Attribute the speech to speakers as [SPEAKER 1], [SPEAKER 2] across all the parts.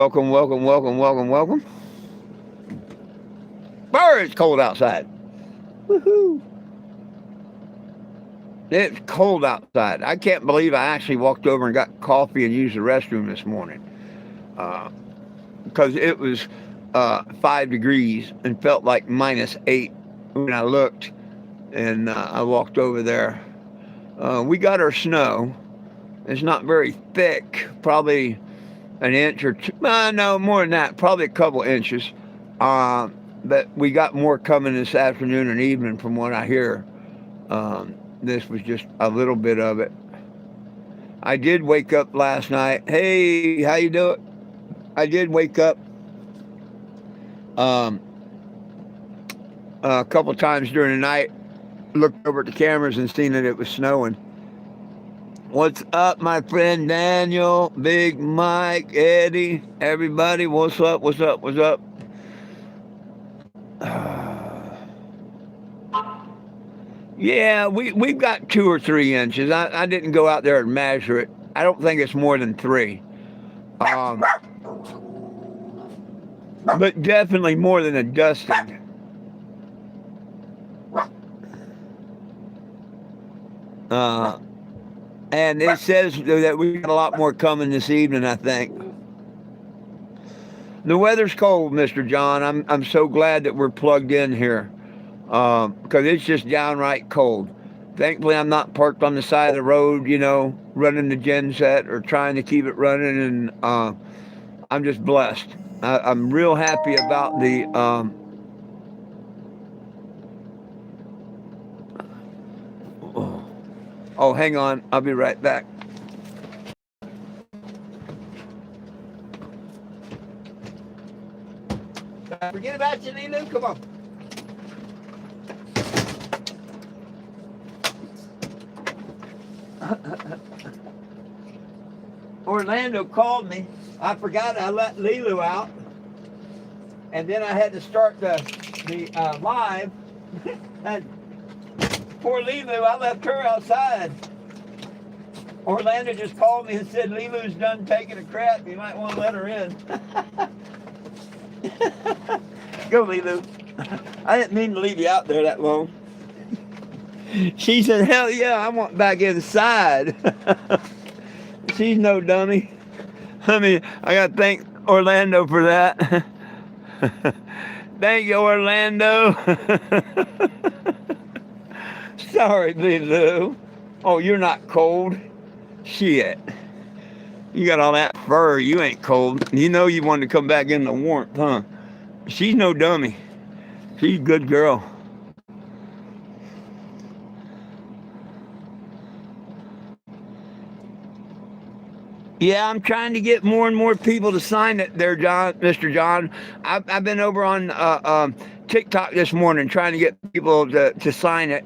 [SPEAKER 1] Welcome, welcome, welcome, welcome, welcome. Brr, it's cold outside. Woohoo! It's cold outside. I can't believe I actually walked over and got coffee and used the restroom this morning because it was 5 degrees and felt like -8 when I looked and I walked over there. We got our snow. It's not very thick, probably an inch or two. No, more than that, probably a couple inches. But we got more coming this afternoon and evening from what I hear. This was just a little bit of it. I did wake up last night. Hey, how you doing? I did wake up um, a couple times during the night, looked over at the cameras and seen that it was snowing. What's up, my friend Daniel, Big Mike, Eddie, everybody? What's up? What's up? What's up? Yeah, we've got 2 or 3 inches. I didn't go out there and measure it. I don't think it's more than 3. Um, but definitely more than a dusting. Uh, and it says that we got a lot more coming this evening, I think. The weather's cold, Mr. John. I'm so glad that we're plugged in here because it's just downright cold. Thankfully, I'm not parked on the side of the road, running the gen set or trying to keep it running, and I'm just blessed. I'm real happy about the. Oh, hang on. I'll be right back. Forget about you, Lulu. Come on. Orlando called me. I forgot I let Lilu out, and then I had to start the live. And poor Lilu, I left her outside. Orlando just called me and said Lilu's done taking a crap. You might want to let her in. Go, Lilu. I didn't mean to leave you out there that long. She said, hell yeah, I want back inside. She's no dummy. I mean, I got to thank Orlando for that. Thank you, Orlando. Sorry, Lilu. Oh, you're not cold? Shit. You got all that fur. You ain't cold. You know you wanted to come back in the warmth, huh? She's no dummy. She's a good girl. Yeah, I'm trying to get more and more people to sign it there, John, Mr. John. I've been over on TikTok this morning trying to get people to sign it.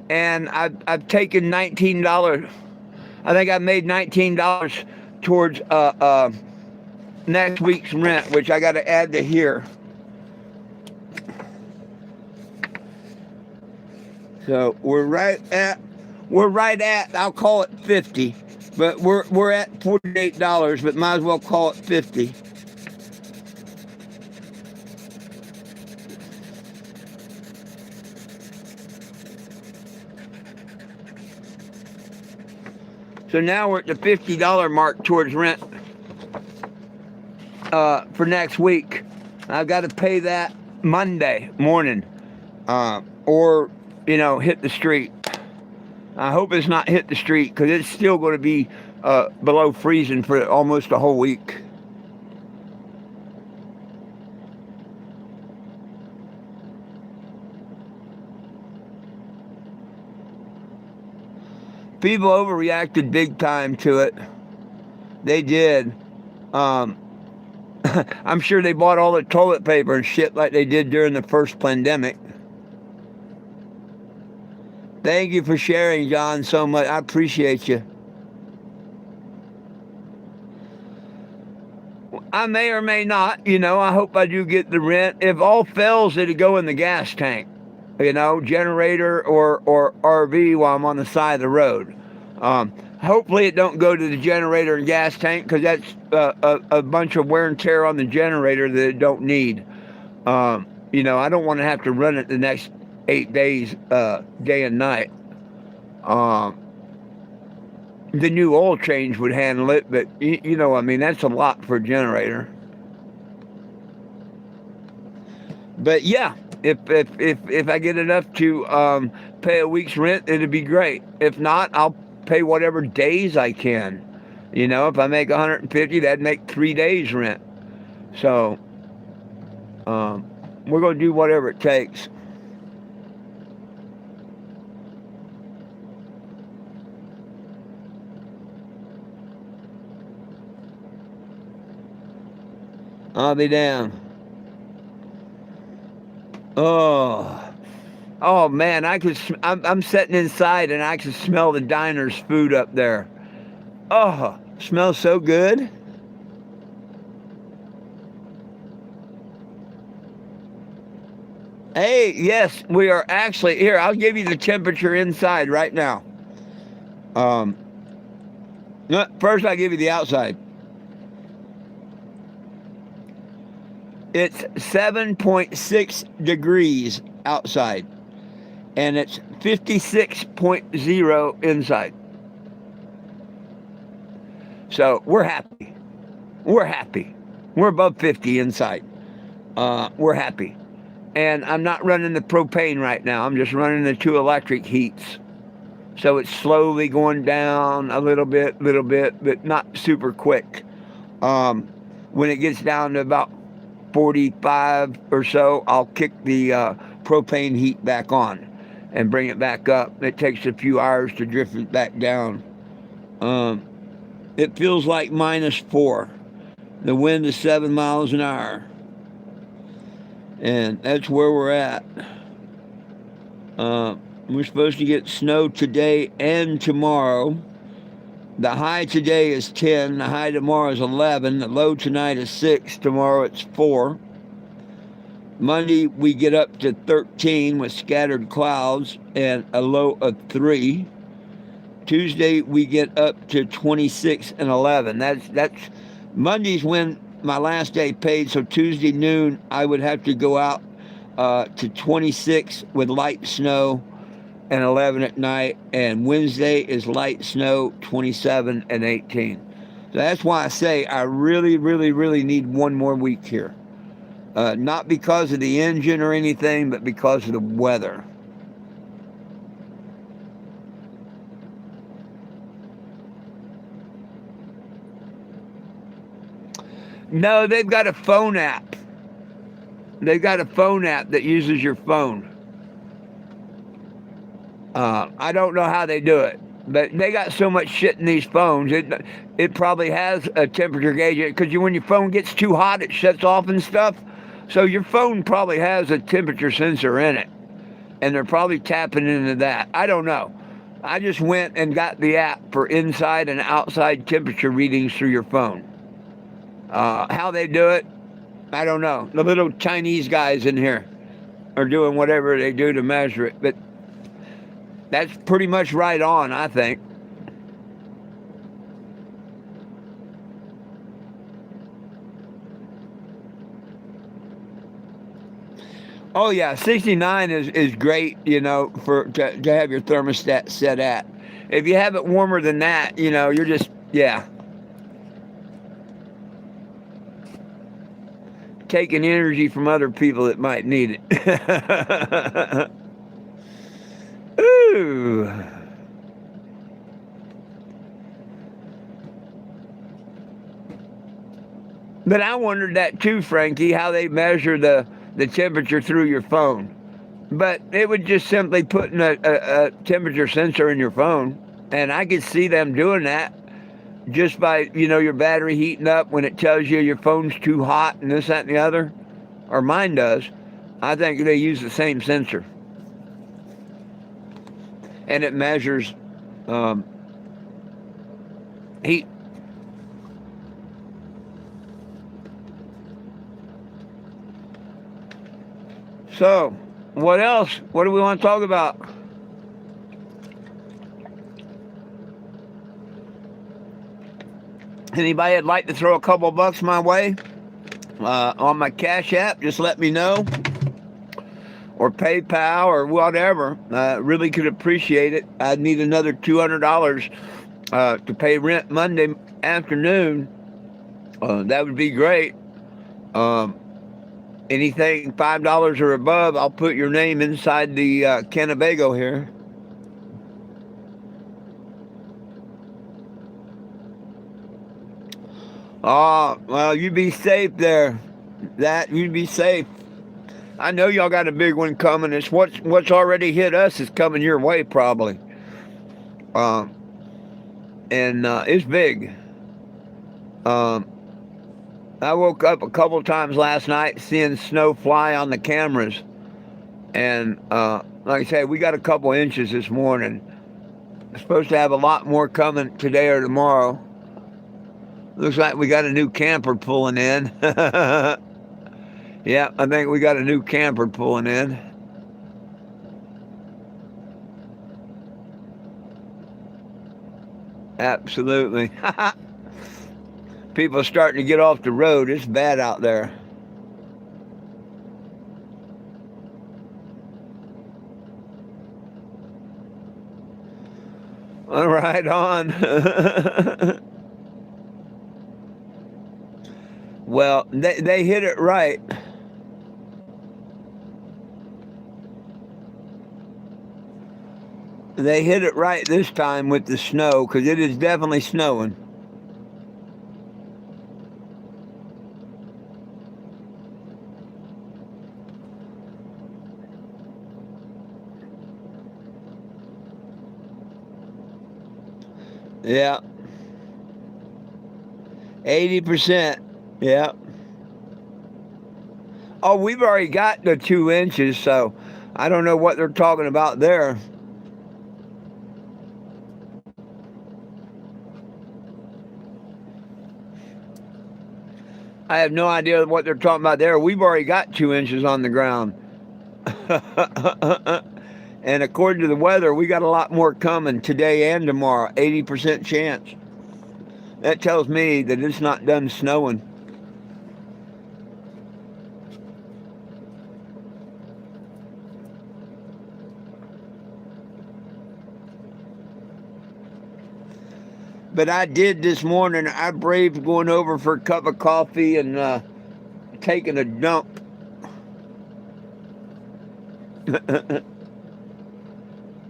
[SPEAKER 1] And I've taken $19. I think I made $19 towards next week's rent, which I got to add to here. So we're right at I'll call it 50. But we're at $48, but might as well call it 50. So now we're at the $50 mark towards rent for next week. I've got to pay that Monday morning, or hit the street. I hope it's not hit the street because it's still going to be below freezing for almost a whole week. People overreacted big time to it. They did. I'm sure they bought all the toilet paper and shit like they did during the first pandemic. Thank you for sharing, John, so much. I appreciate you. I may or may not, I hope I do get the rent. If all fails, it'll go in the gas tank, generator or RV while I'm on the side of the road. Hopefully it don't go to the generator and gas tank, because that's a bunch of wear and tear on the generator that it don't need. I don't want to have to run it the next 8 days, day and night. Um, the new oil change would handle it, but that's a lot for a generator. But yeah, if I get enough to pay a week's rent, it'd be great. If not, I'll pay whatever days I can. If I make 150, that'd make 3 days rent. So we're gonna do whatever it takes. I'll be damned. Oh, oh man, I'm sitting inside and I can smell the diner's food up there. Oh, smells so good. Hey, yes, we are actually here. I'll give you the temperature inside right now. Um, no, first I'll give you the outside. It's 7.6 degrees outside, and it's 56.0 inside. So we're happy. We're happy. We're above 50 inside. We're happy. And I'm not running the propane right now. I'm just running the two electric heats. So it's slowly going down a little bit, but not super quick. When it gets down to about 45 or so, I'll kick the propane heat back on and bring it back up. It takes a few hours to drift it back down. It feels like -4. The wind is 7 miles an hour. And that's where we're at. We're supposed to get snow today and tomorrow. The high today is 10. The high tomorrow is 11. The low tonight is 6. Tomorrow it's 4. Monday we get up to 13 with scattered clouds and a low of 3. Tuesday we get up to 26 and 11. That's Monday's when my last day paid. So Tuesday noon I would have to go out to 26 with light snow and 11 at night, and Wednesday is light snow, 27 and 18. So that's why I say I really, really, really need one more week here. Not because of the engine or anything, but because of the weather. No, they've got a phone app. They've got a phone app that uses your phone. I don't know how they do it, but they got so much shit in these phones. It probably has a temperature gauge, because when your phone gets too hot, it shuts off and stuff. So your phone probably has a temperature sensor in it, and they're probably tapping into that. I don't know. I just went and got the app for inside and outside temperature readings through your phone. How they do it, I don't know. The little Chinese guys in here are doing whatever they do to measure it, but that's pretty much right on, I think. Oh yeah, 69 is great, to have your thermostat set at. If you have it warmer than that, you're just, yeah, taking energy from other people that might need it. Ooh. But I wondered that too, Frankie, how they measure the temperature through your phone. But it would just simply put in a temperature sensor in your phone. And I could see them doing that just by, your battery heating up when it tells you your phone's too hot and this, that, and the other. Or mine does. I think they use the same sensor. And it measures heat. So, what else? What do we want to talk about? anybody would like to throw a couple bucks my way on my Cash App, just let me know. Or PayPal or whatever. Really could appreciate it. I'd need another $200 to pay rent Monday afternoon. That would be great. Um, Anything $5 or above, I'll put your name inside the Kennebago here. Oh, well, you be safe there. You be safe. I know y'all got a big one coming. It's what's already hit us is coming your way probably. Um, and it's big. Um, I woke up a couple times last night seeing snow fly on the cameras, and like I said, we got a couple inches this morning. We're supposed to have a lot more coming today or tomorrow. Looks like we got a new camper pulling in. Yeah, I think we got a new camper pulling in. Absolutely. People are starting to get off the road. It's bad out there. All right, on. Well, they hit it right. They hit it right this time with the snow because it is definitely snowing. Yeah, 80%. Yeah. Oh, we've already got the 2 inches, so I don't know what they're talking about there. I have no idea what they're talking about there. We've already got 2 inches on the ground. And according to the weather, we got a lot more coming today and tomorrow. 80% chance. That tells me that it's not done snowing. But I did this morning. I braved going over for a cup of coffee and taking a dump.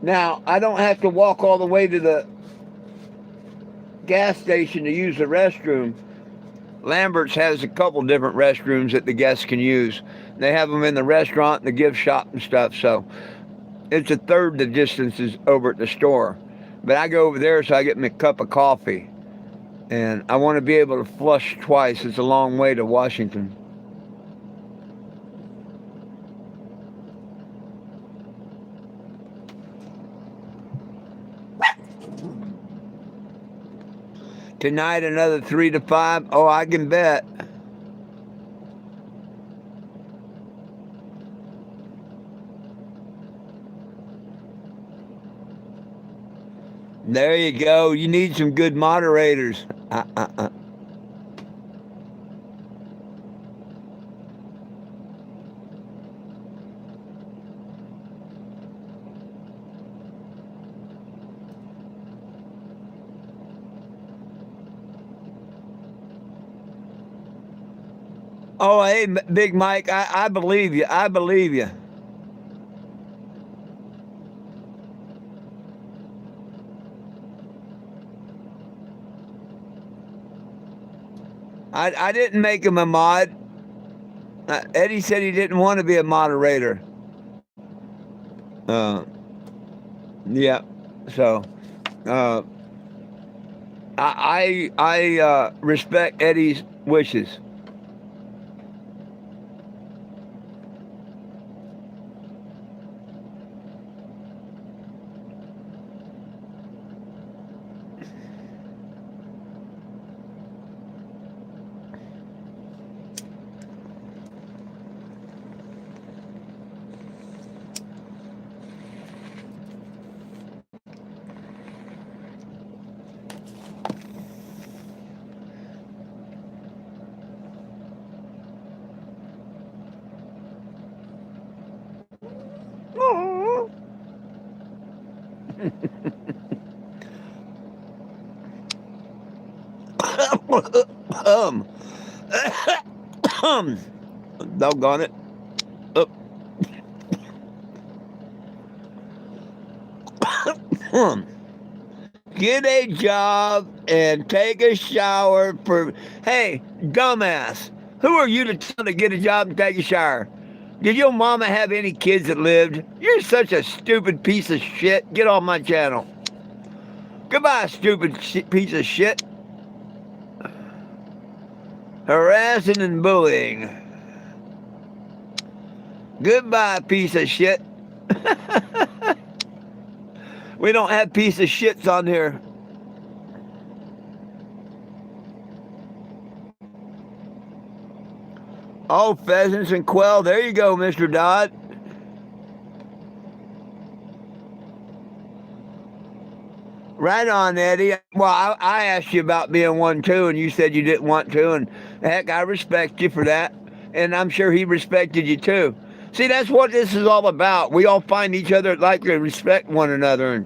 [SPEAKER 1] Now, I don't have to walk all the way to the gas station to use the restroom. Lambert's has a couple different restrooms that the guests can use. They have them in the restaurant, the gift shop and stuff, so it's a third the distance is over at the store. But I go over there so I get me a cup of coffee. And I want to be able to flush twice. It's a long way to Washington. Tonight, another 3 to 5. Oh, I can bet. There you go. You need some good moderators. Oh, hey, Big Mike, I believe you. I believe you. I didn't make him a mod. Eddie said he didn't want to be a moderator. Uh, yeah. So, uh, I respect Eddie's wishes. um, doggone it. Uh, Get a job and take a shower for. Hey, dumbass, who are you to tell to get a job and take a shower? Did your mama have any kids that lived? You're such a stupid piece of shit. Get off my channel. Goodbye, stupid piece of shit. Harassing and bullying. Goodbye, piece of shit. We don't have piece of shits on here. Oh, pheasants and quail. There you go, Mr. Dodd. Right on, Eddie. Well, I asked you about being one too, and you said you didn't want to. And heck, I respect you for that. And I'm sure he respected you too. See, that's what this is all about. We all find each other like to respect one another. And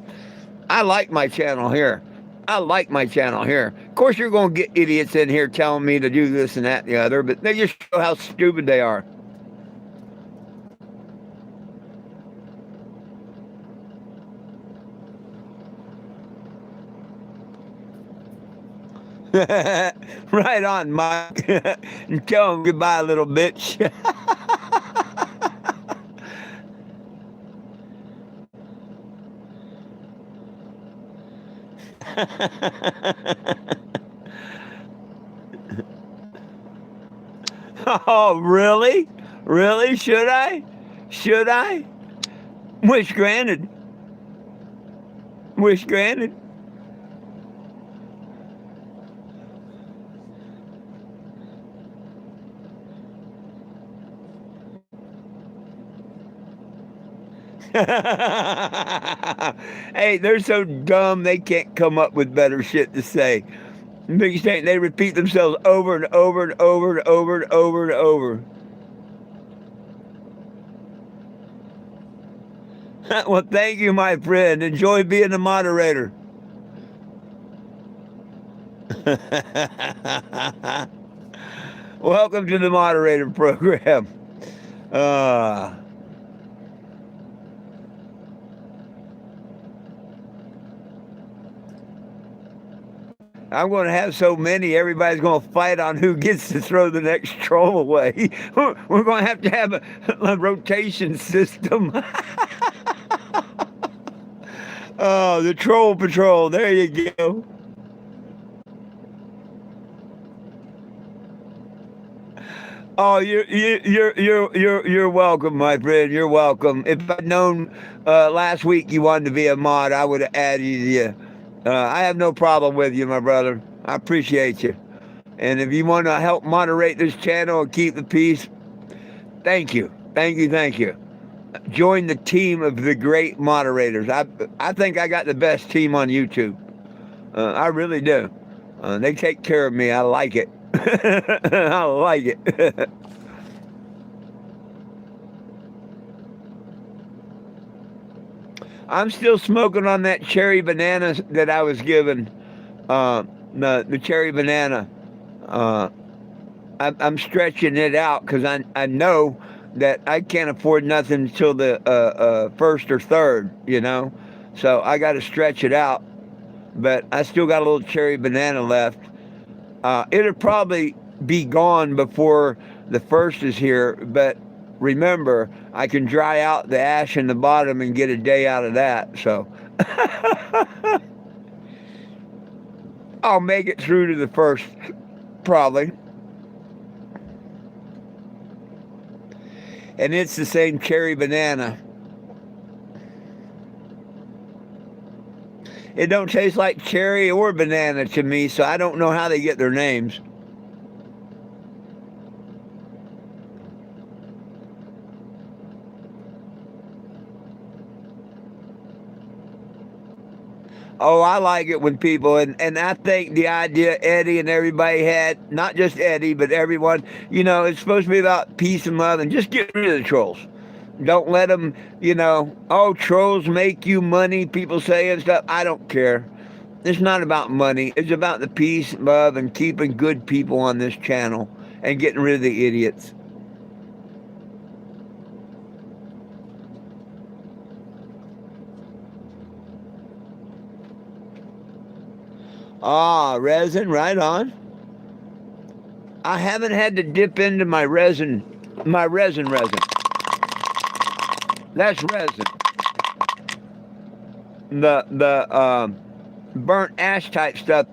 [SPEAKER 1] I like my channel here. I like my channel here. Of course, you're going to get idiots in here telling me to do this and that and the other, but they just show how stupid they are. Right on, Mike. And tell him goodbye, little bitch. Oh, really? Really? Should I? Should I? Wish granted. Wish granted. Hey, they're so dumb they can't come up with better shit to say. Biggest thing, they repeat themselves over and over and over and over and over and over. Well, thank you, my friend. Enjoy being the moderator. Welcome to the moderator program. Uh, I'm going to have so many, everybody's going to fight on who gets to throw the next troll away. We're going to have a rotation system. Oh, the troll patrol. There you go. Oh, you're welcome, my friend. You're welcome. If I'd known last week you wanted to be a mod, I would have added you. I have no problem with you, my brother. I appreciate you. And if you want to help moderate this channel and keep the peace, thank you. Thank you. Thank you. Join the team of the great moderators. I think I got the best team on YouTube. I really do. They take care of me. I like it. I like it. I'm still smoking on that cherry banana that I was given. The cherry banana. I'm stretching it out because I know that I can't afford nothing until the first or third, you know. So I got to stretch it out. But I still got a little cherry banana left. It'll probably be gone before the first is here, but remember, I can dry out the ash in the bottom and get a day out of that, so I'll make it through to the first, probably. And it's the same cherry banana. It don't taste like cherry or banana to me, so I don't know how they get their names. Oh, I like it when people, and I think the idea Eddie and everybody had, not just Eddie, but everyone, you know, it's supposed to be about peace and love and just get rid of the trolls. Don't let them, oh, trolls make you money, people say and stuff. I don't care. It's not about money. It's about the peace, love, and keeping good people on this channel and getting rid of the idiots. Ah, resin, right on. I haven't had to dip into my resin. That's resin. The burnt ash type stuff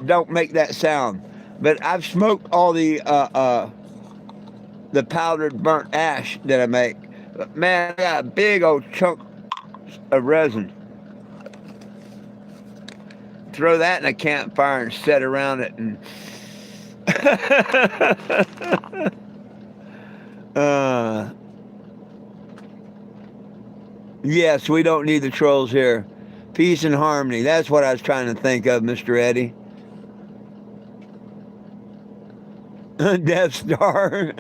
[SPEAKER 1] don't make that sound. But I've smoked all the powdered burnt ash that I make. But man, I got a big old chunk of resin. Throw that in a campfire and set around it and yes, we don't need the trolls here. Peace and harmony. That's what I was trying to think of, Mr. Eddie. Death Star.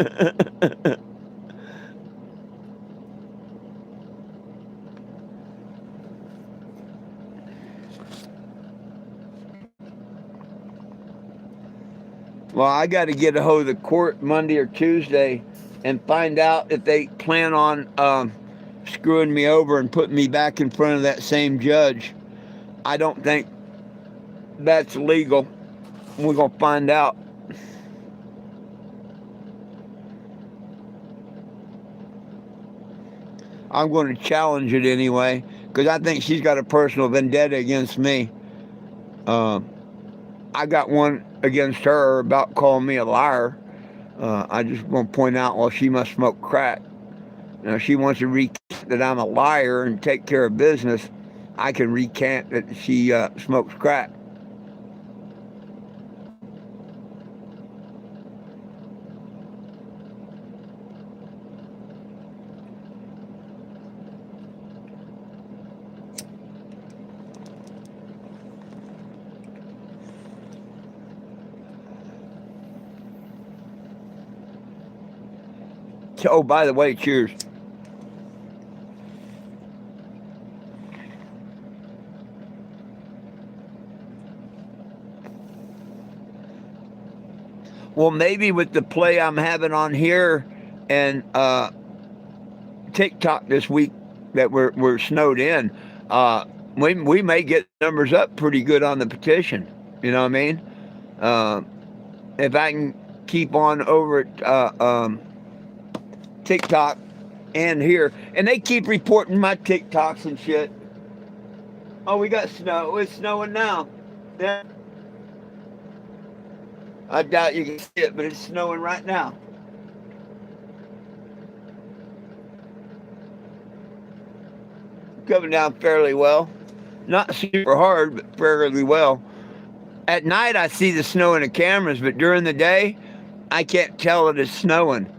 [SPEAKER 1] Well, I got to get a hold of the court Monday or Tuesday and find out if they plan on screwing me over and putting me back in front of that same judge. I don't think that's legal. We're going to find out. I'm going to challenge it anyway because I think she's got a personal vendetta against me. I got one against her about calling me a liar. I just want to point out, well, she must smoke crack. She wants to recant that I'm a liar and take care of business. I can recant that she smokes crack. Oh, by the way, cheers. Well, maybe with the play I'm having on here and TikTok this week that we're snowed in, we may get numbers up pretty good on the petition. You know what I mean? If I can keep on over at TikTok and here, and they keep reporting my TikToks and shit. Oh, we got snow. It's snowing now. Yeah. I doubt you can see it, but it's snowing right now. Coming down fairly well. Not super hard, but fairly well. At night, I see the snow in the cameras, but during the day, I can't tell that it's snowing.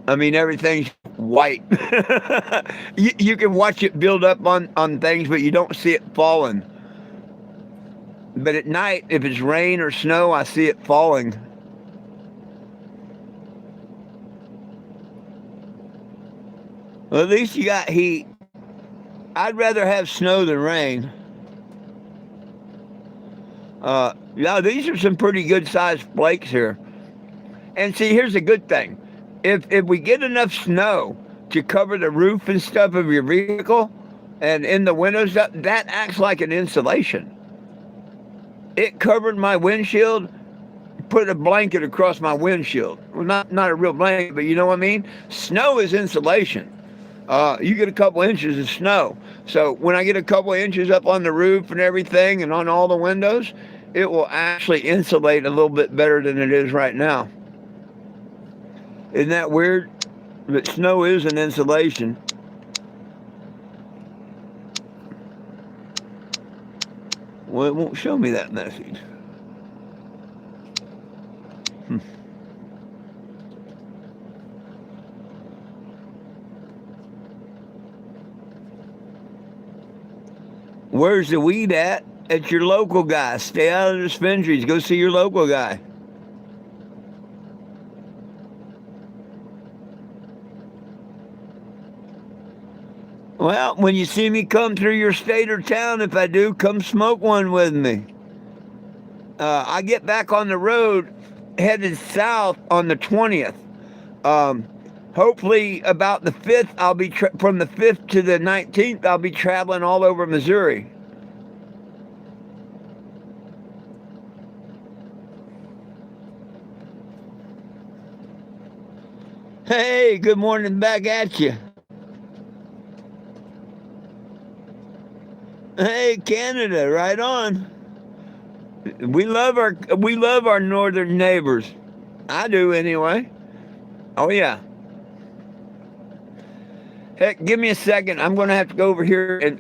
[SPEAKER 1] I mean, everything's white. You can watch it build up on things, but you don't see it falling. But at night, if it's rain or snow, I see it falling. Well, at least you got heat. I'd rather have snow than rain. Now, these are some pretty good-sized flakes here. And see, here's a good thing. If we get enough snow to cover the roof and stuff of your vehicle and in the windows, that acts like an insulation. It covered my windshield, put a blanket across my windshield. Well, not a real blanket, but you know what I mean? Snow is insulation. You get a couple inches of snow. So when I get a couple inches up on the roof and everything and on all the windows, it will actually insulate a little bit better than it is right now. Isn't that weird? That snow is an insulation. Well, it won't show me that message. Where's the weed at? At your local guy. Stay out of the dispensaries. Go see your local guy. Well, when you see me come through your state or town, if I do, come smoke one with me. I get back on the road headed south on the 20th. Um, Hopefully, about the 5th, I'll be from the 5th to the 19th. I'll be traveling all over Missouri. Hey, good morning back at you. Hey, Canada, right on. We love our northern neighbors. I do anyway. Oh yeah. Heck, give me a second. I'm going to have to go over here and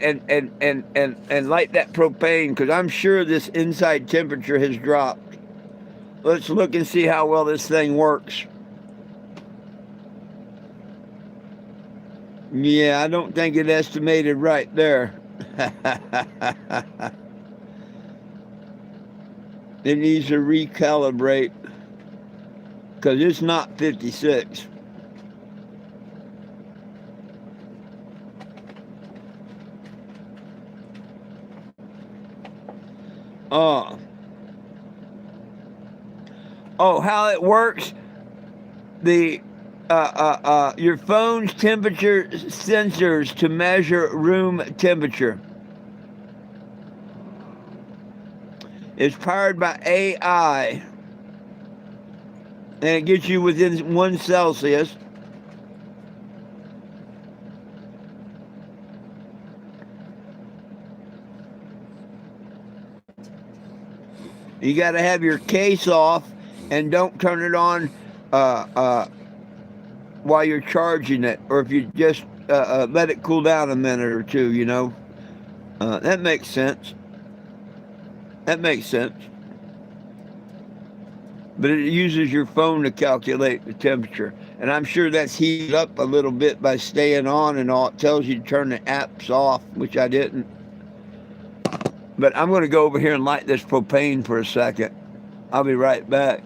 [SPEAKER 1] light that propane because I'm sure this inside temperature has dropped. Let's look and see how well this thing works. Yeah, I don't think it estimated right there. It needs to recalibrate because it's not 56. Oh. Oh, how it works? The your phone's temperature sensors to measure room temperature. It's powered by AI, and it gets you within 1 Celsius. You got to have your case off and don't turn it on while you're charging it, or if you just let it cool down a minute or two, that makes sense. That makes sense. But it uses your phone to calculate the temperature. And I'm sure that's heated up a little bit by staying on and all. It tells you to turn the apps off, which I didn't. But I'm going to go over here and light this propane for a second. I'll be right back.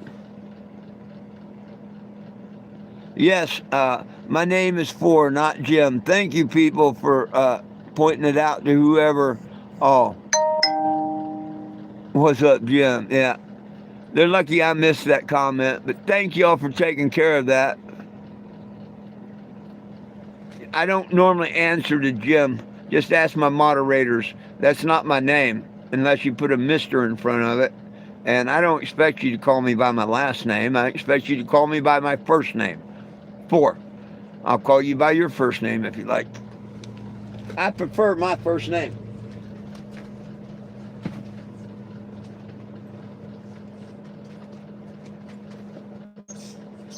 [SPEAKER 1] Yes, my name is For, not Jim. Thank you, people, for pointing it out to whoever. Oh, what's up, Jim? Yeah. They're lucky I missed that comment, but thank y'all for taking care of that. I don't normally answer to Jim. Just ask my moderators. That's not my name, unless you put a Mr. in front of it. And I don't expect you to call me by my last name. I expect you to call me by my first name. For. I'll call you by your first name if you like. I prefer my first name.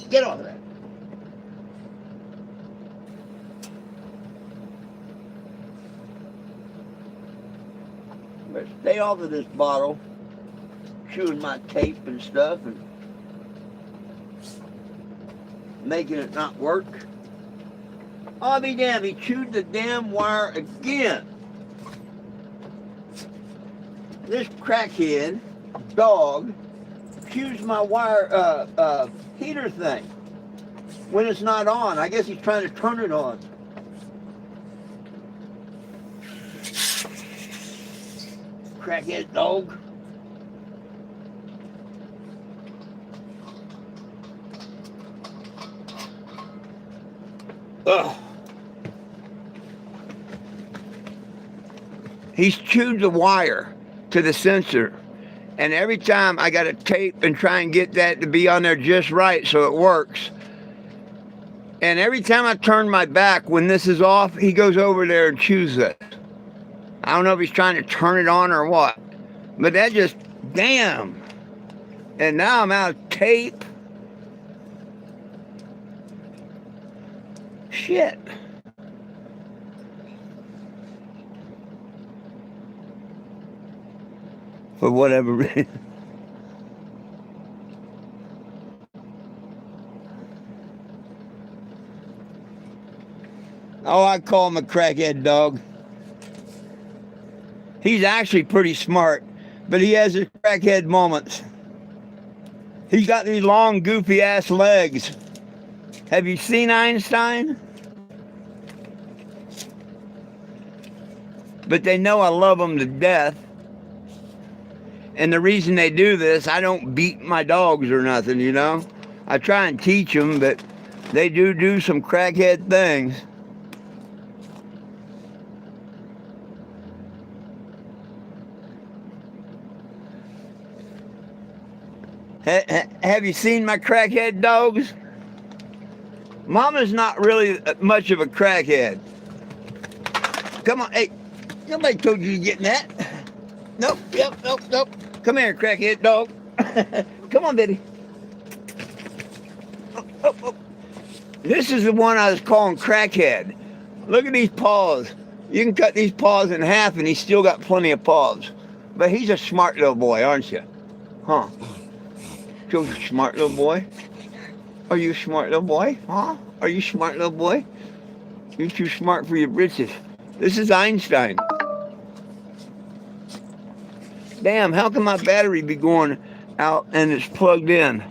[SPEAKER 1] Get off of that. But stay off of this bottle. Chewing my tape and stuff and making it not work. I'll be damned, he chewed the damn wire again. This crackhead dog chews my wire heater thing when it's not on. I guess he's trying to turn it on. Crackhead dog. Ugh. He's chewed the wire to the sensor. And every time I got to tape and try and get that to be on there just right so it works. And every time I turn my back when this is off, he goes over there and chews it. I don't know if he's trying to turn it on or what. But that just, damn. And now I'm out of tape. Shit. For whatever reason. Oh, I call him a crackhead dog. He's actually pretty smart, but he has his crackhead moments. He's got these long, goofy ass legs. Have you seen Einstein? but they know I love them to death. And the reason they do this, I don't beat my dogs or nothing, you know. I try and teach them, but they do some crackhead things. Have you seen my crackhead dogs? Mama's not really much of a crackhead. Come on, hey, nobody told you to get in that. Nope, nope. Come here, crackhead dog. Come on, Betty. Oh. This is the one I was calling crackhead. Look at these paws. You can cut these paws in half and he's still got plenty of paws. But he's a smart little boy, aren't you? Huh? You're a smart little boy? Are you a smart little boy? Huh? Are you a smart little boy? You're too smart for your britches. This is Einstein. Damn, how can my battery be going out and it's plugged in?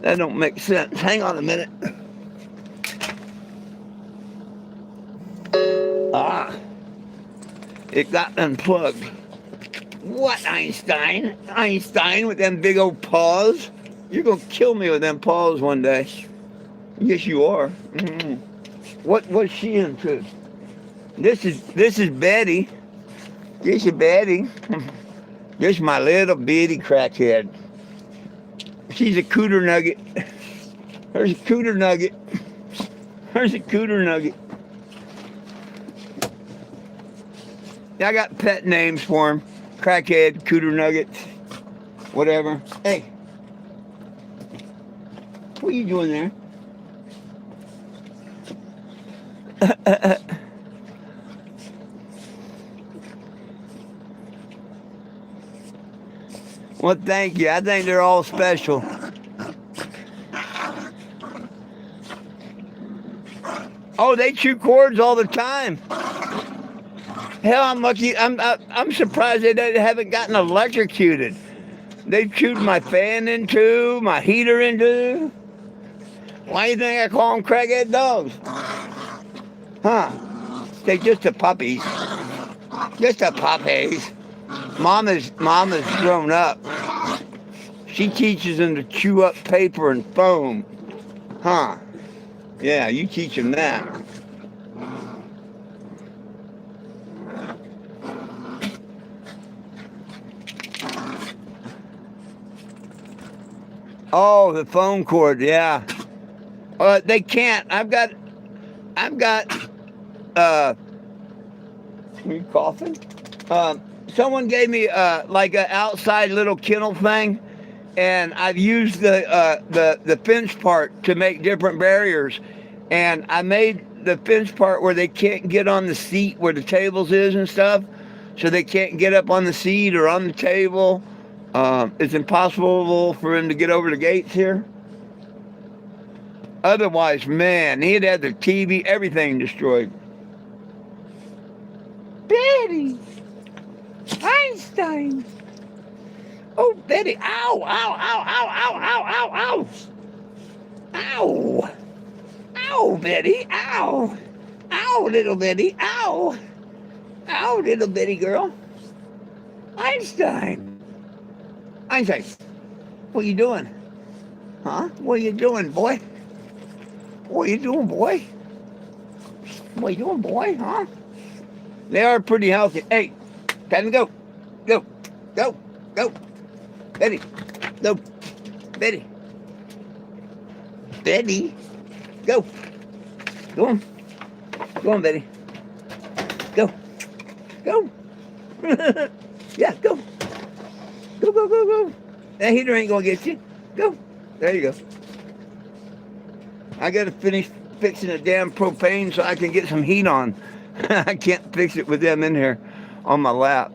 [SPEAKER 1] That don't make sense. Hang on a minute. It got unplugged. What, Einstein? Einstein with them big old paws? You're going to kill me with them paws one day. Yes, you are. Mm-hmm. What's she into? This is Betty. This is Betty. This is my little bitty crackhead. She's a cooter nugget. There's a cooter nugget. There's a cooter nugget. Yeah, I got pet names for him. Crackhead, cooter nugget, whatever. Hey, what are you doing there? Well, thank you. I think they're all special. Oh, they chew cords all the time. Hell, I'm lucky. I'm surprised they haven't gotten electrocuted. They chewed my fan in two, my heater in two. Why do you think I call them crackhead dogs? Huh? They're just a puppies. Just a puppies. Mama's grown up. She teaches them to chew up paper and foam. Huh? Yeah, you teach them that. Oh, the phone cord, yeah. They can't. I've got, are you coughing? Someone gave me like an outside little kennel thing, and I've used the fence part to make different barriers, and I made the fence part where they can't get on the seat where the tables is and stuff, so they can't get up on the seat or on the table. It's impossible for him to get over the gates here. Otherwise, man, he'd had the TV, everything destroyed. Betty! Einstein! Oh, Betty! Ow! Ow! Ow! Ow! Ow! Ow! Ow! Ow! Ow! Ow, Betty! Ow! Ow, little Betty! Ow! Ow, little Betty girl! Einstein! Einstein! What are you doing? Huh? What are you doing, boy? What are you doing, boy? What are you doing, boy? Huh? They are pretty healthy. Hey, time to go. Go. Go. Go. Betty. Go. Betty. Betty. Go. Go on. Go on, Betty. Go. Go. Yeah, go. Go, go, go, go. That heater ain't gonna get you. Go. There you go. I gotta finish fixing the damn propane so I can get some heat on. I can't fix it with them in here on my lap.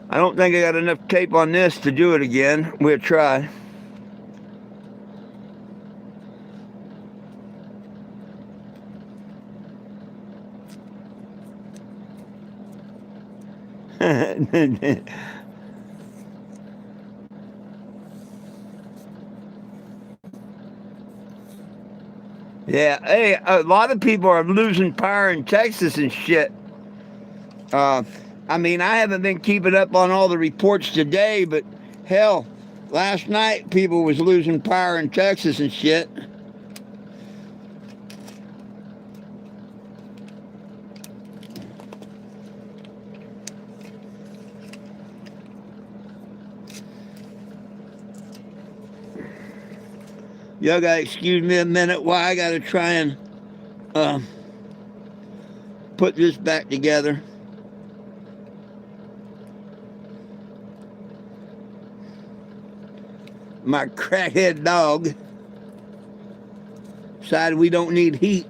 [SPEAKER 1] I don't think I got enough tape on this to do it again. We'll try. Yeah, hey, a lot of people are losing power in Texas and shit. Uh, I mean, I haven't been keeping up on all the reports today, but hell, last night people was losing power in Texas and shit. Y'all gotta excuse me a minute while I gotta try and put this back together. My crackhead dog decided we don't need heat.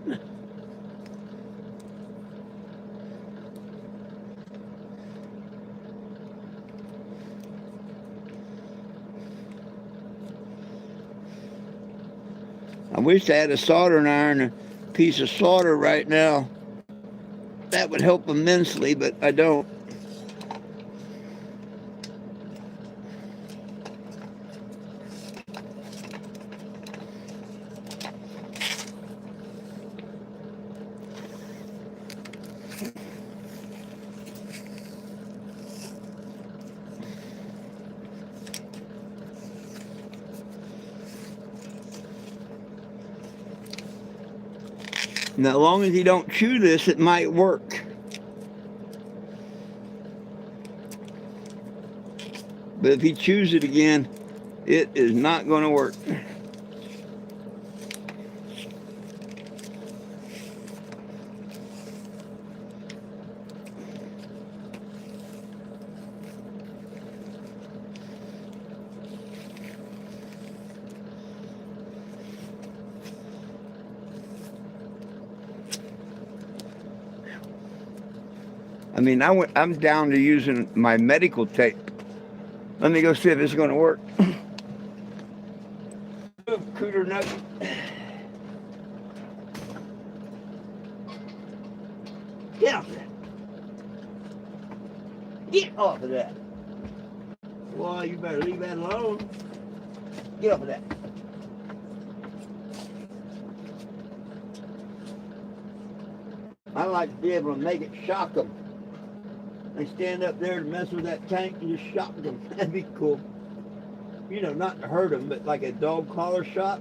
[SPEAKER 1] I wish I had a soldering iron, a piece of solder right now. That would help immensely, but I don't. And as long as you don't chew this, it might work. But if he chews it again, it is not going to work. I mean, I'm down to using my medical tape. Let me go see if it's going to work. Cooter nugget. Get off of that. Get off of that. Well, you better leave that alone. Get off of that. I like to be able to make it shock them. They stand up there to mess with that tank and just shock them. That'd be cool. You know, not to hurt them, but like a dog collar shock.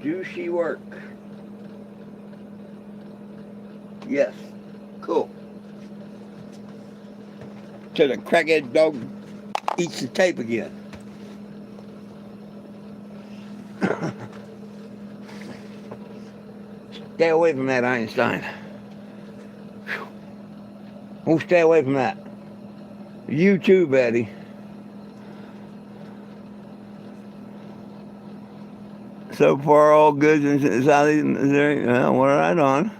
[SPEAKER 1] Juicy work. Yes. Cool. Till the crackhead dog eats the tape again. Stay away from that, Einstein. Oh, stay away from that. You too, Betty. So far, all good in Southeast Missouri. Well, we're right on.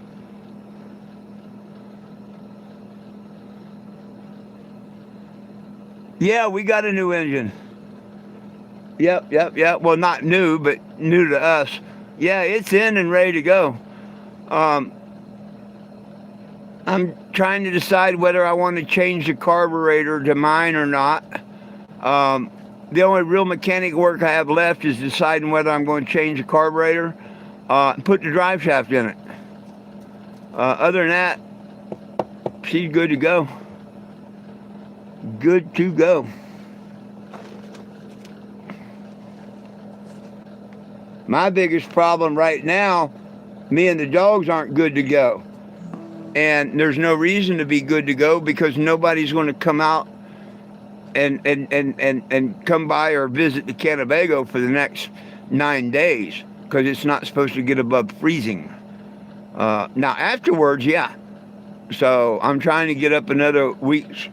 [SPEAKER 1] Yeah, we got a new engine. Yep. Well, not new, but new to us. Yeah, it's in and ready to go. I'm trying to decide whether I want to change the carburetor to mine or not. The only real mechanic work I have left is deciding whether I'm going to change the carburetor and put the drive shaft in it. Other than that, she's good to go. Good to go. My biggest problem right now, me and the dogs aren't good to go. And there's no reason to be good to go because nobody's going to come out and come by or visit the Cannebago for the next 9 days because it's not supposed to get above freezing. Now afterwards, yeah. So I'm trying to get up another week's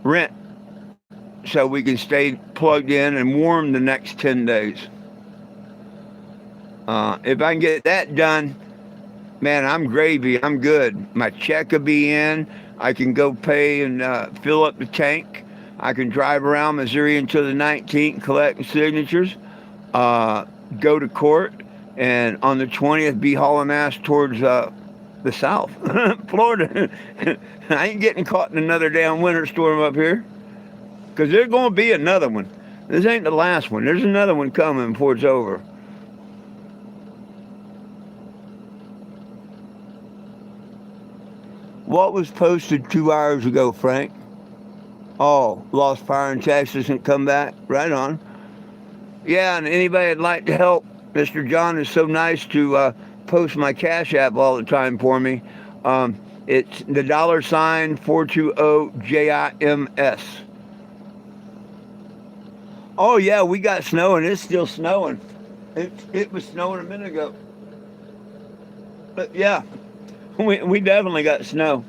[SPEAKER 1] rent so we can stay plugged in and warm the next 10 days. If I can get that done, man, I'm gravy. I'm good. My check will be in. I can go pay and fill up the tank. I can drive around Missouri until the 19th, collect signatures, go to court, and on the 20th be hauling ass towards the South, Florida. I ain't getting caught in another damn winter storm up here because there's going to be another one. This ain't the last one. There's another one coming before it's over. What was posted 2 hours ago, Frank? Oh, lost power in Texas and come back. Right on. Yeah, and anybody that'd like to help, Mr. John is so nice to post my Cash App all the time for me. It's the $420JIMS. Oh yeah, we got snow and it's still snowing. It was snowing a minute ago. But yeah, we definitely got snow.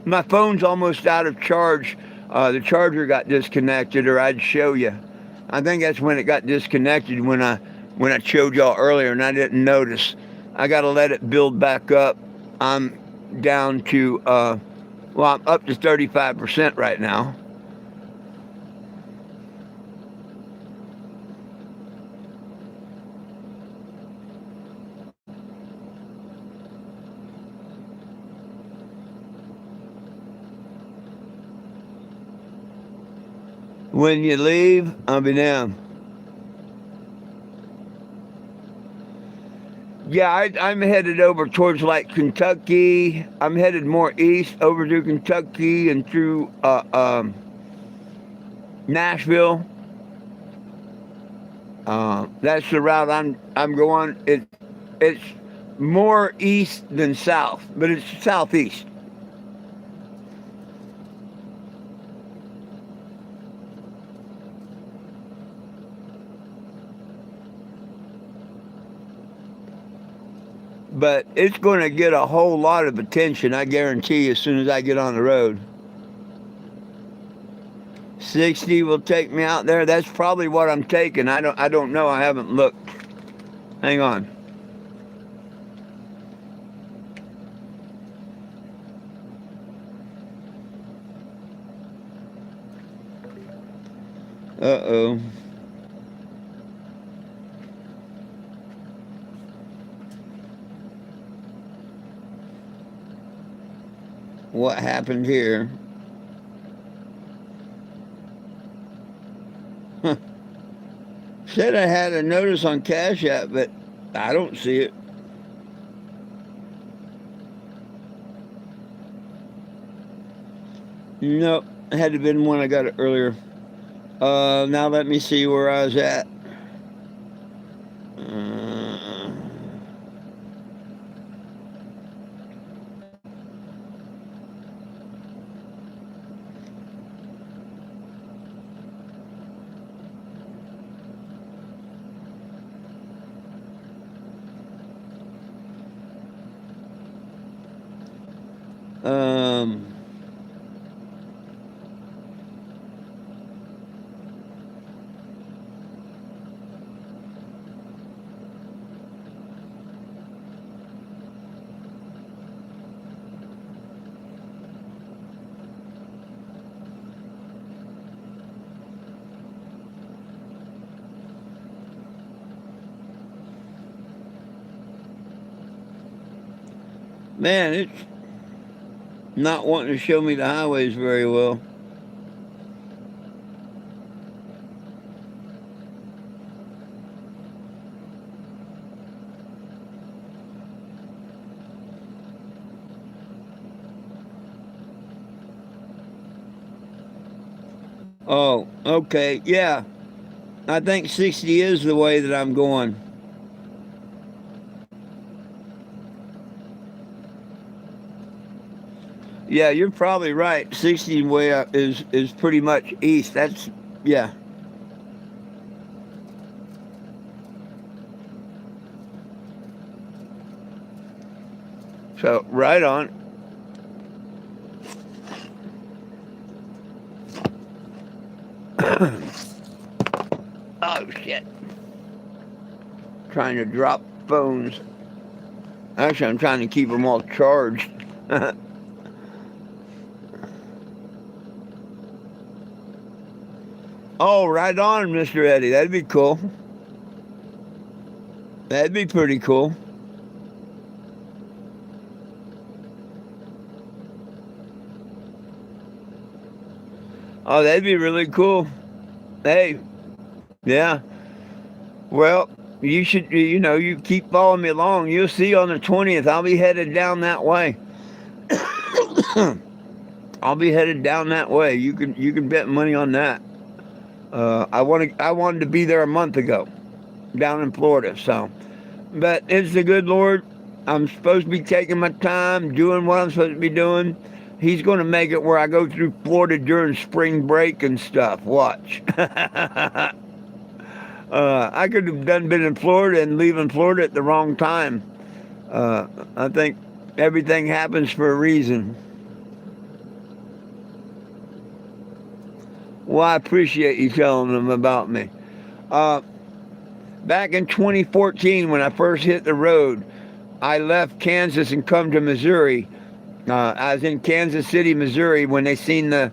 [SPEAKER 1] My phone's almost out of charge. The charger got disconnected, or I'd show you. I think that's when it got disconnected when I showed y'all earlier, and I didn't notice. I got to let it build back up. I'm down to I'm up to 35% right now. When you leave, I'll be down. Yeah, I'm headed over towards like Kentucky. I'm headed more east over through Kentucky and through Nashville. That's the route I'm going. It's more east than south, but it's southeast. But it's going to get a whole lot of attention, I guarantee you, as soon as I get on the road. 60 will take me out there. That's probably what I'm taking. I don't know. I haven't looked. Hang on. Uh-oh. What happened here? Huh. Said I had a notice on Cash App, but I don't see it. Nope. It had to have been one I got it earlier. Now let me see where I was at. Um, Man, it's not wanting to show me the highways very well. Oh, okay. Yeah. I think 60 is the way that I'm going. Yeah, you're probably right. 60 way up is pretty much east. That's yeah. So right on. Oh shit. Trying to drop phones. Actually, I'm trying to keep them all charged. Oh, right on, Mr. Eddie. That'd be cool. That'd be pretty cool. Oh, that'd be really cool. Hey, yeah. Well, you should, you keep following me along. You'll see on the 20th, I'll be headed down that way. I'll be headed down that way. You can bet money on that. I wanted to be there a month ago, down in Florida. So, but it's the good Lord. I'm supposed to be taking my time, doing what I'm supposed to be doing. He's going to make it where I go through Florida during spring break and stuff. Watch. I could have been in Florida and leaving Florida at the wrong time. I think everything happens for a reason. Well, I appreciate you telling them about me. Uh, Back in 2014, when I first hit the road, I left Kansas and come to Missouri. I was in Kansas City, Missouri, when they seen the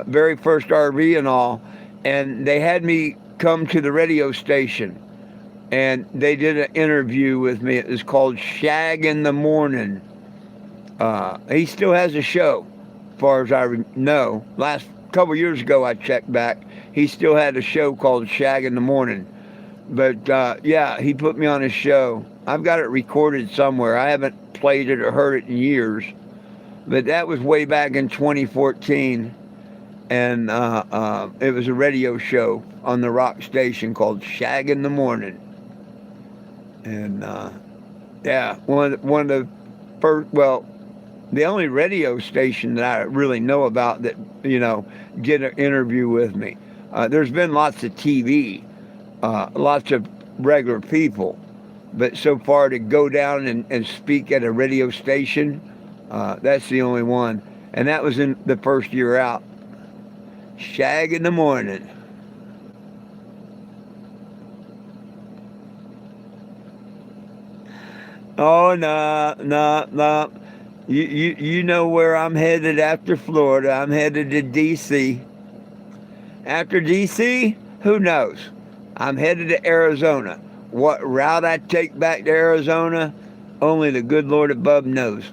[SPEAKER 1] very first RV and all, and they had me come to the radio station, and they did an interview with me. It was called Shag in the Morning. He still has a show, as far as I know. Last couple years ago, I checked back. He still had a show called Shag in the Morning. But yeah, he put me on his show. I've got it recorded somewhere. I haven't played it or heard it in years. But that was way back in 2014. And it was a radio show on the rock station called Shag in the Morning. And yeah, one of the first, well, the only radio station that I really know about that, did an interview with me. There's been lots of TV, lots of regular people, but so far to go down and speak at a radio station, that's the only one. And that was in the first year out. Shag in the Morning. Oh, no, no, no. You know where I'm headed after Florida. I'm headed to D.C. After D.C., who knows? I'm headed to Arizona. What route I take back to Arizona, only the good Lord above knows.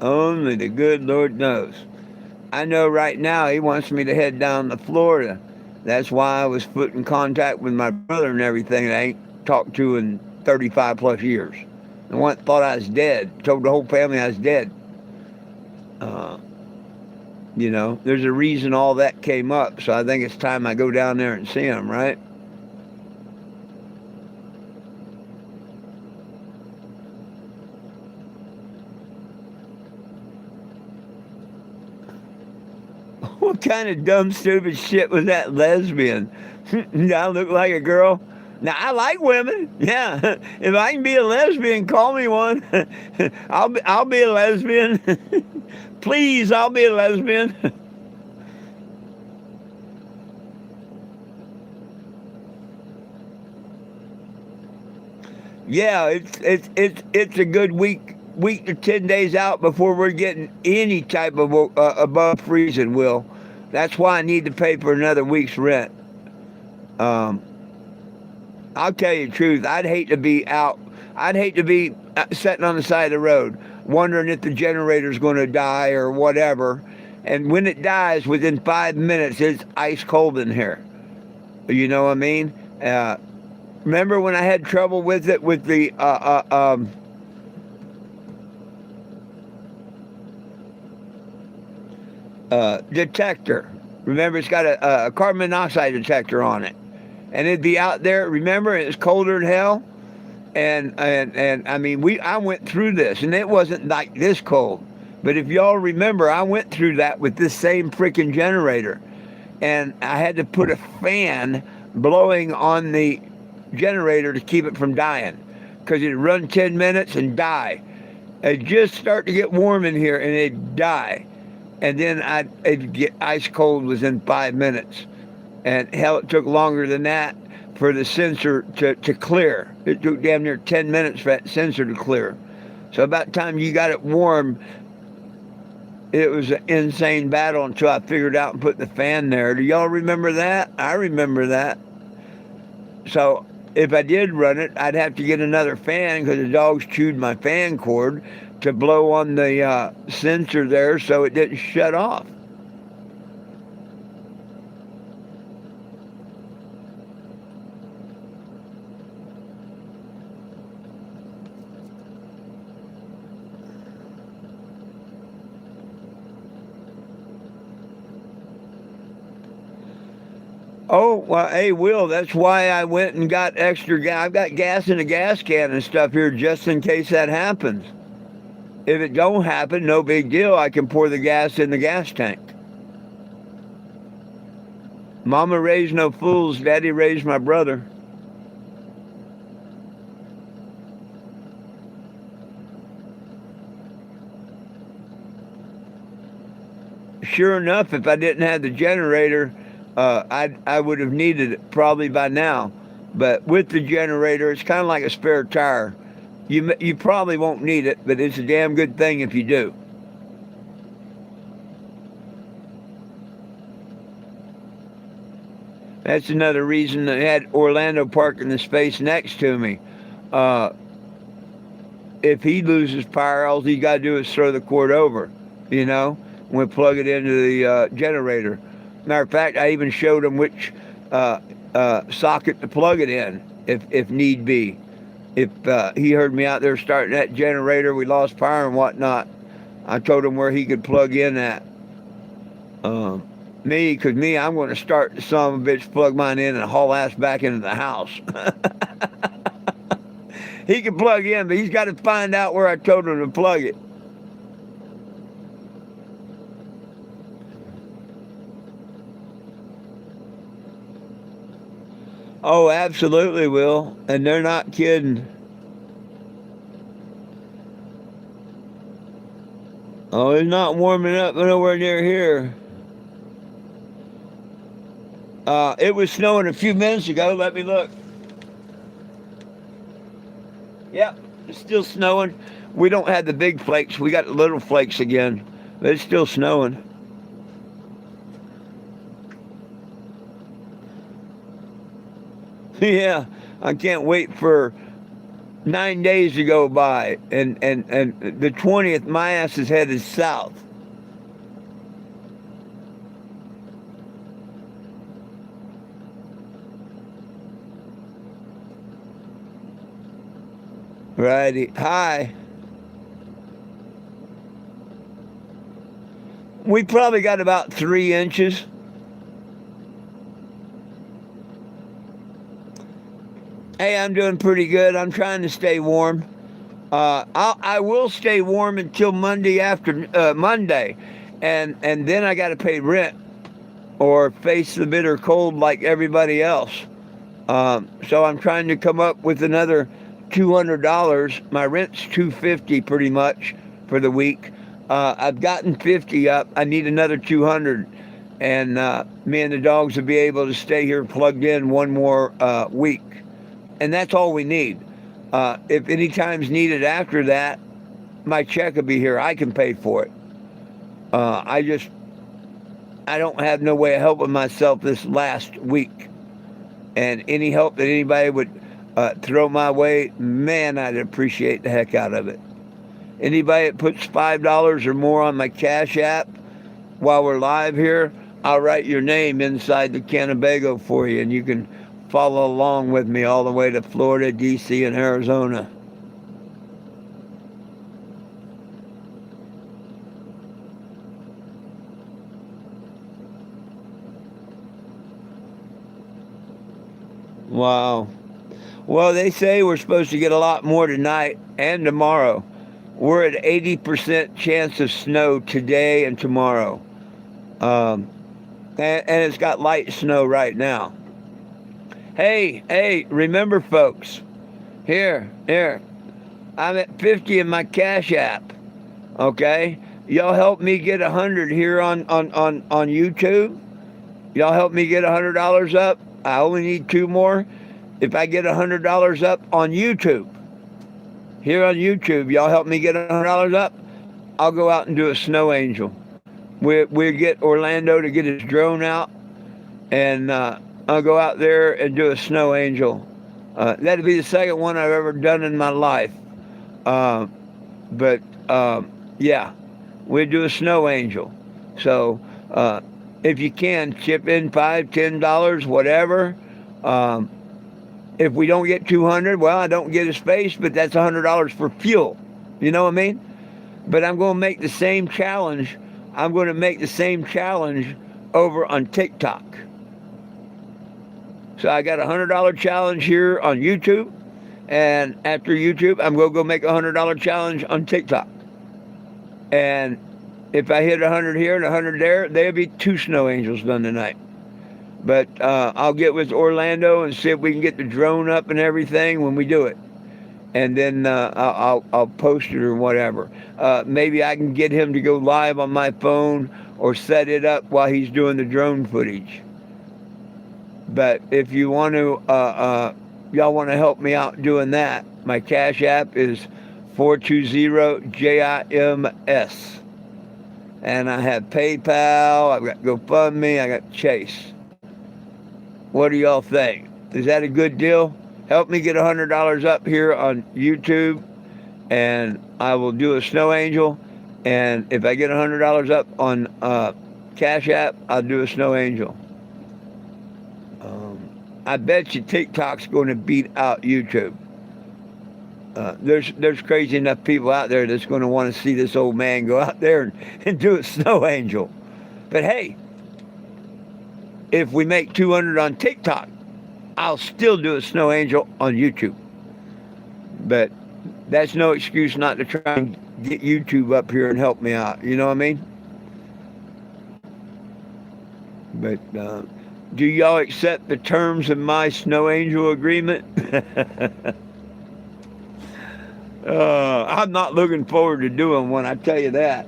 [SPEAKER 1] Only the good Lord knows. I know right now he wants me to head down to Florida. That's why I was put in contact with my brother and everything that I ain't talked to in 35 plus years. The one thought I was dead. Told the whole family I was dead. Uh, there's a reason all that came up. So I think it's time I go down there and see him, right? What kind of dumb, stupid shit was that lesbian? Do I look like a girl? Now, I like women. Yeah. If I can be a lesbian, call me one. I'll be a lesbian. Please, I'll be a lesbian. Yeah, it's a good week to 10 days out before we're getting any type of above freezing. Will, that's why I need to pay for another week's rent. Um, I'll tell you the truth. I'd hate to be out. I'd hate to be sitting on the side of the road, wondering if the generator's going to die or whatever. And when it dies, within 5 minutes, it's ice cold in here. You know what I mean? Uh, Remember when I had trouble with it with the detector? Remember, it's got a carbon monoxide detector on it, and it'd be out there. Remember, it's colder than hell, and I mean, I went through this, and it wasn't like this cold. But if y'all remember, I went through that with this same freaking generator, and I had to put a fan blowing on the generator to keep it from dying, because it'd run 10 minutes and die. It'd just start to get warm in here and it'd die. And then it'd get ice cold within 5 minutes. And hell, it took longer than that for the sensor to clear. It took damn near 10 minutes for that sensor to clear. So about the time you got it warm, it was an insane battle until I figured out and put the fan there. Do y'all remember that? I remember that. So if I did run it, I'd have to get another fan because the dogs chewed my fan cord to blow on the sensor there so it didn't shut off. Oh, well, hey, Will, that's why I went and got extra gas. I've got gas in a gas can and stuff here just in case that happens. If it don't happen, no big deal. I can pour the gas in the gas tank. Mama raised no fools. Daddy raised my brother. Sure enough, if I didn't have the generator, I would have needed it probably by now. But with the generator, it's kind of like a spare tire. You probably won't need it, but it's a damn good thing if you do. That's another reason I had Orlando park in the space next to me. Uh, if he loses power, all he got to do is throw the cord over, you know, when we plug it into the generator. Matter of fact, I even showed him which socket to plug it in if need be. If he heard me out there starting that generator, we lost power and whatnot, I told him where he could plug in at. Um, because I'm going to start the son of a bitch, plug mine in, and haul ass back into the house. He can plug in, but he's got to find out where I told him to plug it. Oh, absolutely, Will. And they're not kidding. Oh, it's not warming up nowhere near here. It was snowing a few minutes ago. Let me look. Yep, it's still snowing. We don't have the big flakes. We got the little flakes again, but it's still snowing. Yeah, I can't wait for 9 days to go by, and the 20th, my ass is headed south. Righty. Hi. We probably got about 3 inches. Hey, I'm doing pretty good. I'm trying to stay warm. I will stay warm until Monday, and then I got to pay rent or face the bitter cold like everybody else. So I'm trying to come up with another $200. My rent's $250 pretty much for the week. I've gotten 50 up. I need another 200, and me and the dogs will be able to stay here plugged in one more week, and that's all we need. If any time's needed after that, my check will be here. I can pay for it. I don't have no way of helping myself this last week, and any help that anybody would throw my way, man, I'd appreciate the heck out of it. Anybody that puts $5 or more on my Cash App while we're live here, I'll write your name inside the Cannebago for you, and you can follow along with me all the way to Florida, D.C., and Arizona. Wow. Well, they say we're supposed to get a lot more tonight and tomorrow. We're at 80% chance of snow today and tomorrow. Um, and it's got light snow right now. Hey, remember, folks, here, I'm at 50 in my Cash App, okay? Y'all help me get 100 here on YouTube. Y'all help me get $100 up. I only need two more. If I get $100 up on YouTube, here on YouTube, y'all help me get $100 up, I'll go out and do a snow angel. We get Orlando to get his drone out, and I'll go out there and do a snow angel. That'd be the second one I've ever done in my life. Uh, but yeah, we do a snow angel. So if you can chip in $5, $10, whatever. Um, if we don't get 200, well, I don't get a space, but that's $100 for fuel. You know what I mean? But I'm going to make the same challenge. I'm going to make the same challenge over on TikTok. So I got a $100 challenge here on YouTube. And after YouTube, I'm going to go make a $100 challenge on TikTok. And if I hit 100 here and 100 there, there'll be 2 snow angels done tonight. But I'll get with Orlando and see if we can get the drone up and everything when we do it. And then I'll post it or whatever. Maybe I can get him to go live on my phone or set it up while he's doing the drone footage. But if you want to, y'all want to help me out doing that, my Cash App is 420-JIMS. And I have PayPal, I've got GoFundMe, I got Chase. What do y'all think? Is that a good deal? Help me get $100 up here on YouTube, and I will do a snow angel. And if I get $100 up on Cash App, I'll do a snow angel. I bet you TikTok's going to beat out YouTube. There's crazy enough people out there that's going to want to see this old man go out there and do a snow angel. But hey, if we make 200 on TikTok, I'll still do a snow angel on YouTube. But that's no excuse not to try and get YouTube up here and help me out. You know what I mean? But do y'all accept the terms of my snow angel agreement? I'm not looking forward to doing one, I tell you that.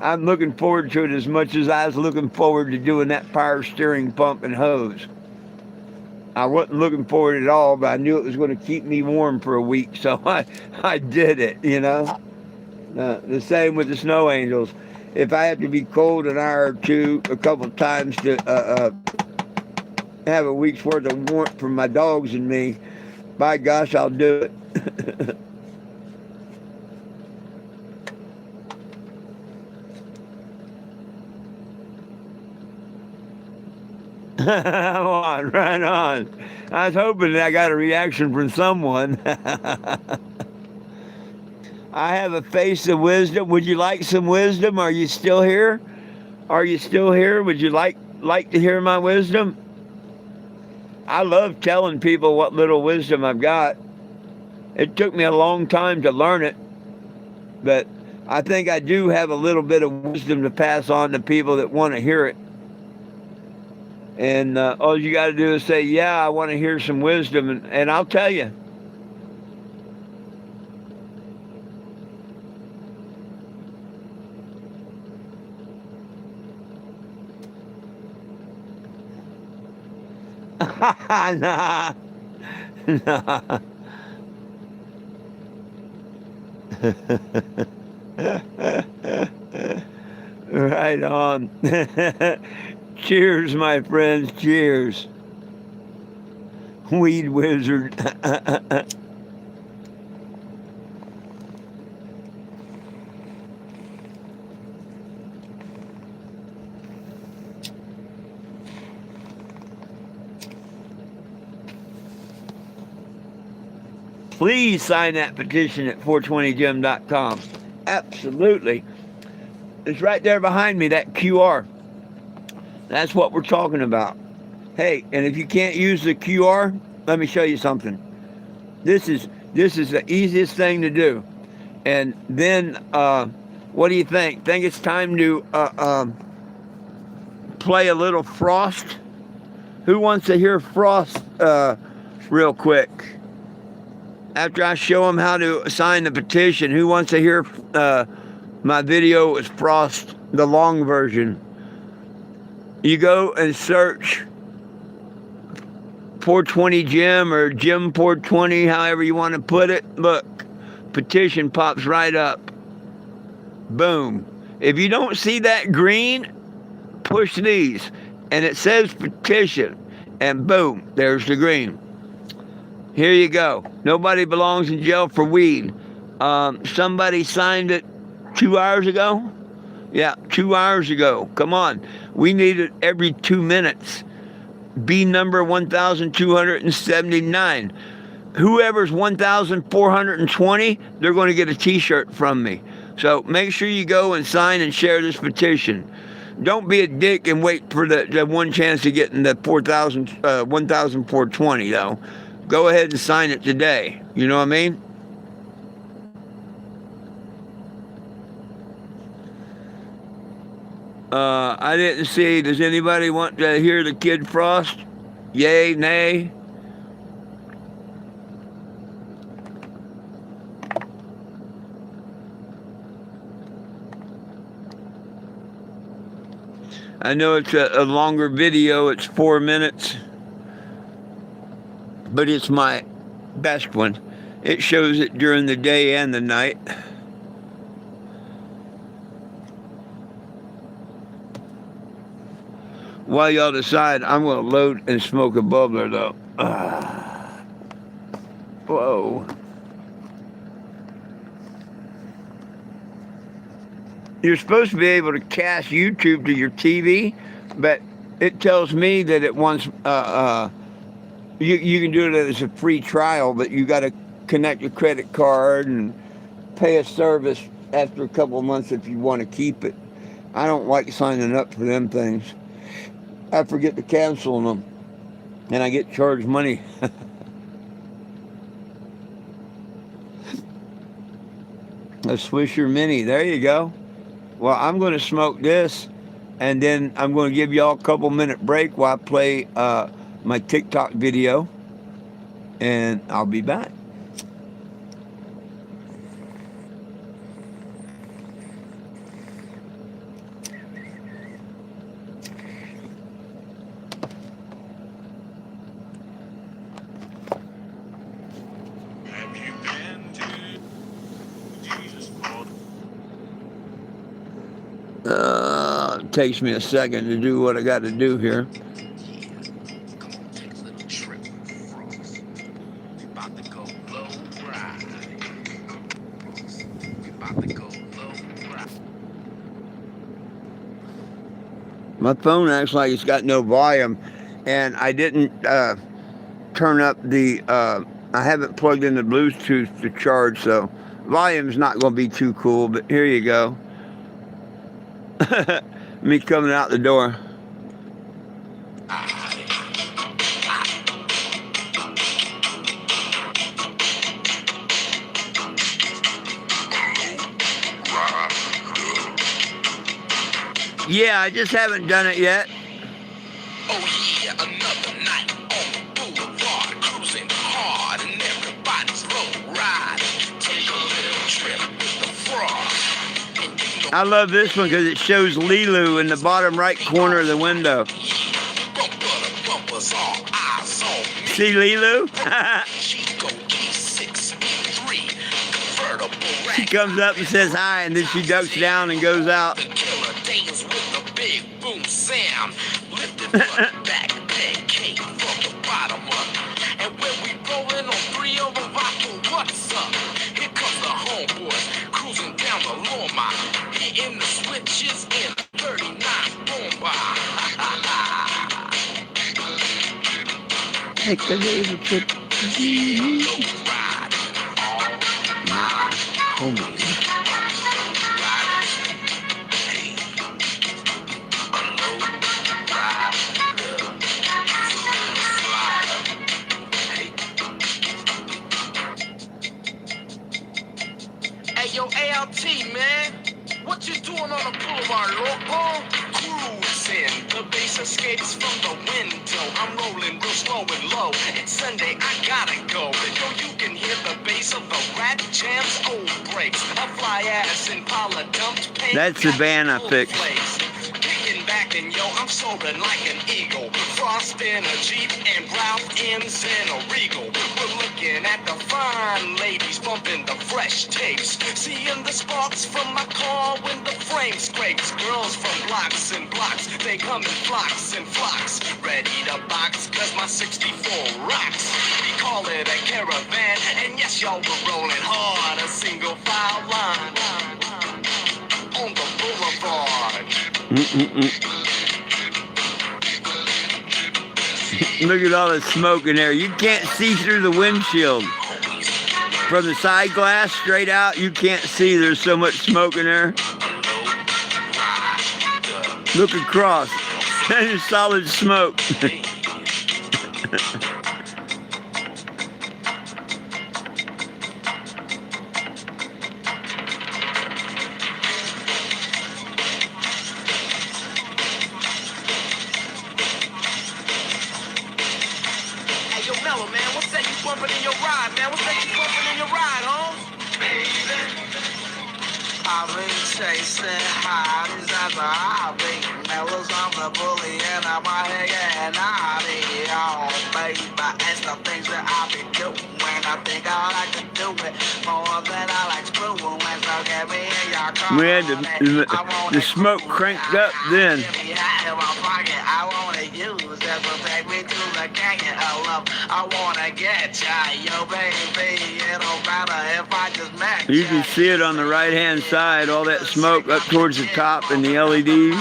[SPEAKER 1] I'm looking forward to it as much as I was looking forward to doing that power steering pump and hose. I wasn't looking forward at all, but I knew it was going to keep me warm for a week, so I did it, you know. The same with the snow angels. If I have to be cold an hour or two, a couple of times to have a week's worth of warmth from my dogs and me, by gosh, I'll do it. Right on. I was hoping that I got a reaction from someone. I have a face of wisdom. Would you like some wisdom? Are you still here? Are you still here? Would you like to hear my wisdom? I love telling people what little wisdom I've got. It took me a long time to learn it, but I think I do have a little bit of wisdom to pass on to people that want to hear it. And all you got to do is say, yeah, I want to hear some wisdom, and I'll tell you. Nah. Nah. Right on. Cheers, my friends. Cheers. Weed wizard. Please sign that petition at 420jim.com. Absolutely. It's right there behind me, that QR. That's what we're talking about. Hey, and if you can't use the QR, let me show you something. This is the easiest thing to do. And then, what do you think? Think it's time to play a little Frost? Who wants to hear Frost real quick? After I show them how to sign the petition, who wants to hear my video with Frost, the long version? You go and search 420 Jim or Jim 420, however you want to put it. Look, petition pops right up. Boom. If you don't see that green, push these. And it says petition. and boom, there's the green. Here you go. Nobody belongs in jail for weed. Somebody signed it 2 hours ago? Yeah, 2 hours ago. Come on. We need it every 2 minutes. B number 1279. Whoever's 1420, they're going to get a t-shirt from me. So make sure you go and sign and share this petition. Don't be a dick and wait for the one chance to get in the 1420 though. Go ahead and sign it today. You know what I mean? I didn't see. Does anybody want to hear the Kid Frost? Yay, nay? I know it's a longer video. It's 4 minutes. But it's my best one. It shows it during the day and the night. While y'all decide, I'm going to load and smoke a bubbler, though. Whoa. You're supposed to be able to cast YouTube to your TV, but it tells me that it wants... You can do it as a free trial, but you got to connect your credit card and pay a service after a couple of months if you want to keep it. I don't like signing up for them things. I forget to cancel them, and I get charged money. A Swisher Mini, there you go. Well, I'm going to smoke this, and then I'm going to give y'all a couple-minute break while I play my TikTok video, and I'll be back. It takes me a second to do what I got to do here. My phone acts like it's got no volume, and I didn't turn up the, I haven't plugged in the Bluetooth to charge, so volume's not going to be too cool, but here you go. Me coming out the door. Yeah, I just haven't done it yet.
[SPEAKER 2] Oh yeah, another night on the boulevard, cruising hard and everybody's low riding. Take a little trip with the frost.
[SPEAKER 1] I love this one because it shows Lilu in the bottom right corner of the window. See Lilu? She comes up and says hi, and then she ducks down and goes out.
[SPEAKER 2] And when we rollin' on 3 over vodka, what's up? Here comes the homeboys cruising down the Loma, hitting the switches in a 39 bomba.
[SPEAKER 1] Take a little trip.
[SPEAKER 2] Hey, yo, ALT, man. What you doing on the boulevard, loco? Cruising. The bass escapes from the window. I'm rolling real slow and low. It's Sunday, I gotta go. Yo, you can hear the bass of the Rat Jam's old breaks. A fly ass Impala dumped paint.
[SPEAKER 1] That's the band I fixed.
[SPEAKER 2] Kicking back and yo, I'm soaring like an eagle. Frost in a Jeep and Ralph M's in a Regal. We're looking at the fine ladies bumping the fresh tapes. Seeing the sparks from my car when the friend flame scrapes, girls from blocks and blocks. They come in flocks and flocks, ready to box, cause my 64 rocks. We call it a caravan, and yes, y'all were rolling hard. A single file line on the boulevard.
[SPEAKER 1] Look at all the smoke in there. You can't see through the windshield. From the side glass straight out, you can't see. There's so much smoke in there. Look across. There's solid smoke.
[SPEAKER 2] Hey, yo, Mellow, man, what's that you bumping in your ride, man? What's that you bumping in your ride, huh? I've been chasing hotties at the hobby. Mellow's on the bully and I'm a hanging hottie. Oh, baby, it's the things that I be doing. I think I like to do it more than I like screwing. So get me in your car.
[SPEAKER 1] We had the smoke cranked up then.
[SPEAKER 2] I want to use that to take me to the canyon of love. I want to get ya, yo, baby. It don't matter if I just met
[SPEAKER 1] You can see it on the right-hand side, all that smoke up towards the top and the LEDs.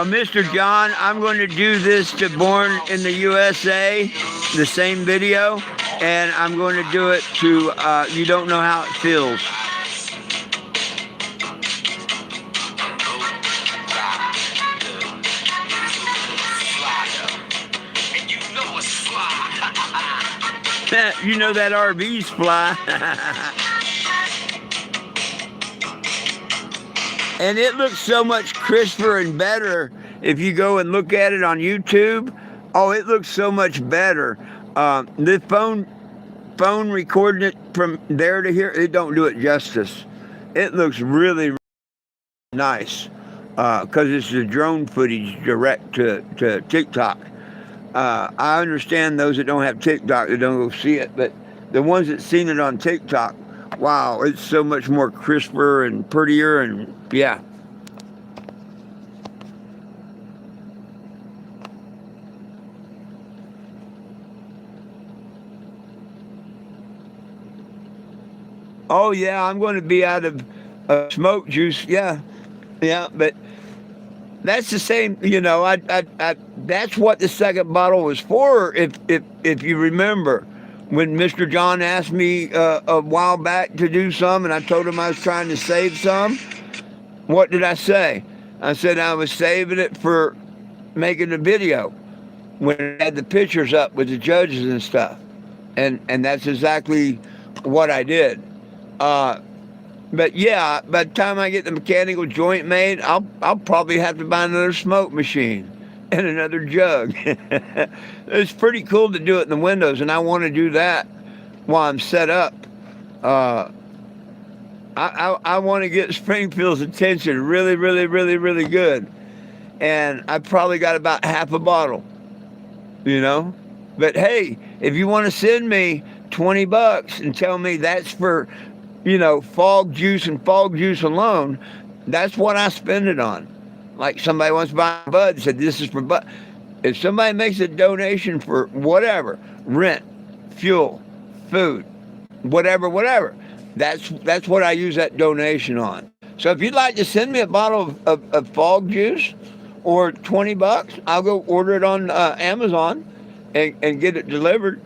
[SPEAKER 1] Mr. John, I'm going to do this to Born in the USA, the same video, and I'm going to do it to You Don't Know How It Feels. You know that RV's fly. And it looks so much crisper and better if you go and look at it on YouTube. Oh, it looks so much better. The phone recording it from there to here, it don't do it justice. It looks really, really nice because it's the drone footage direct to TikTok. I understand those that don't have TikTok, they don't go see it, but the ones that seen it on TikTok, wow, it's so much more crisper and prettier, and yeah. Oh yeah, I'm going to be out of smoke juice. Yeah, but that's the same. You know, I that's what the second bottle was for. If you remember, when Mr. John asked me a while back to do some, and I told him I was trying to save some, what did I say? I said I was saving it for making the video when I had the pictures up with the judges and stuff, and that's exactly what I did. But yeah, by the time I get the mechanical joint made, I'll probably have to buy another smoke machine and another jug. It's pretty cool to do it in the windows, and I want to do that while I'm set up. I want to get Springfield's attention really, really, really, really good. And I probably got about half a bottle, you know? But hey, if you want to send me $20 and tell me that's for, you know, fog juice and fog juice alone, that's what I spend it on. Like somebody wants to buy bud, said this is for bud. If somebody makes a donation for whatever, rent, fuel, food, whatever, that's what I use that donation on. So if you'd like to send me a bottle of fog juice or $20, I'll go order it on Amazon and get it delivered.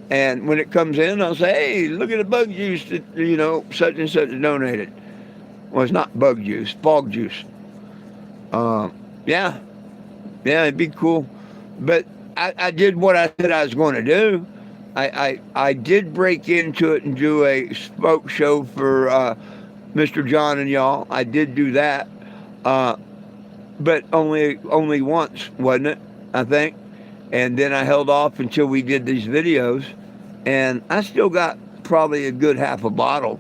[SPEAKER 1] And when it comes in, I'll say, hey, look at the bug juice that, you know, such and such donated. Well, it's not bug juice, fog juice. Yeah, it'd be cool. But I did what I said I was going to do. I did break into it and do a smoke show for Mr. John and y'all. I did do that. But only once, wasn't it? I think. And then I held off until we did these videos. And I still got probably a good half a bottle.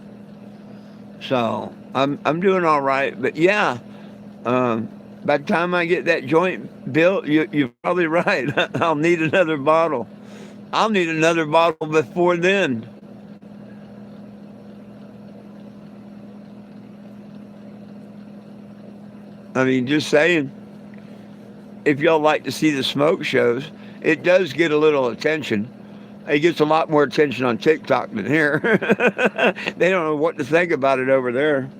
[SPEAKER 1] So I'm doing all right. But yeah, um, by the time I get that joint built, you're probably right. I'll need another bottle. I'll need another bottle before then. I mean, just saying. If y'all like to see the smoke shows, it does get a little attention. It gets a lot more attention on TikTok than here. They don't know what to think about it over there.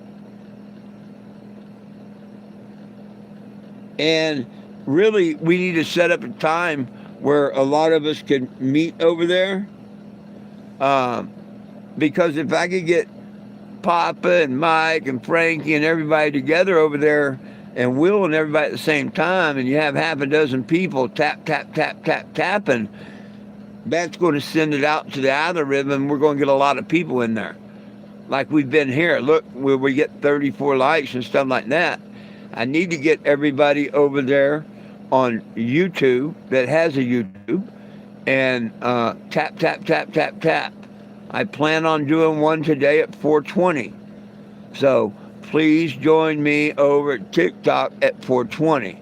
[SPEAKER 1] And really, we need to set up a time where a lot of us can meet over there. Um, because if I could get Papa and Mike and Frankie and everybody together over there, and Will and everybody at the same time, and you have half a dozen people tap, tap, tap, tap, tapping, that's going to send it out to the algorithm, and we're going to get a lot of people in there. Like we've been here. Look, where we get 34 likes and stuff like that. I need to get everybody over there on YouTube that has a YouTube and tap, tap, tap, tap, tap. I plan on doing one today at 4:20. So please join me over at TikTok at 4:20.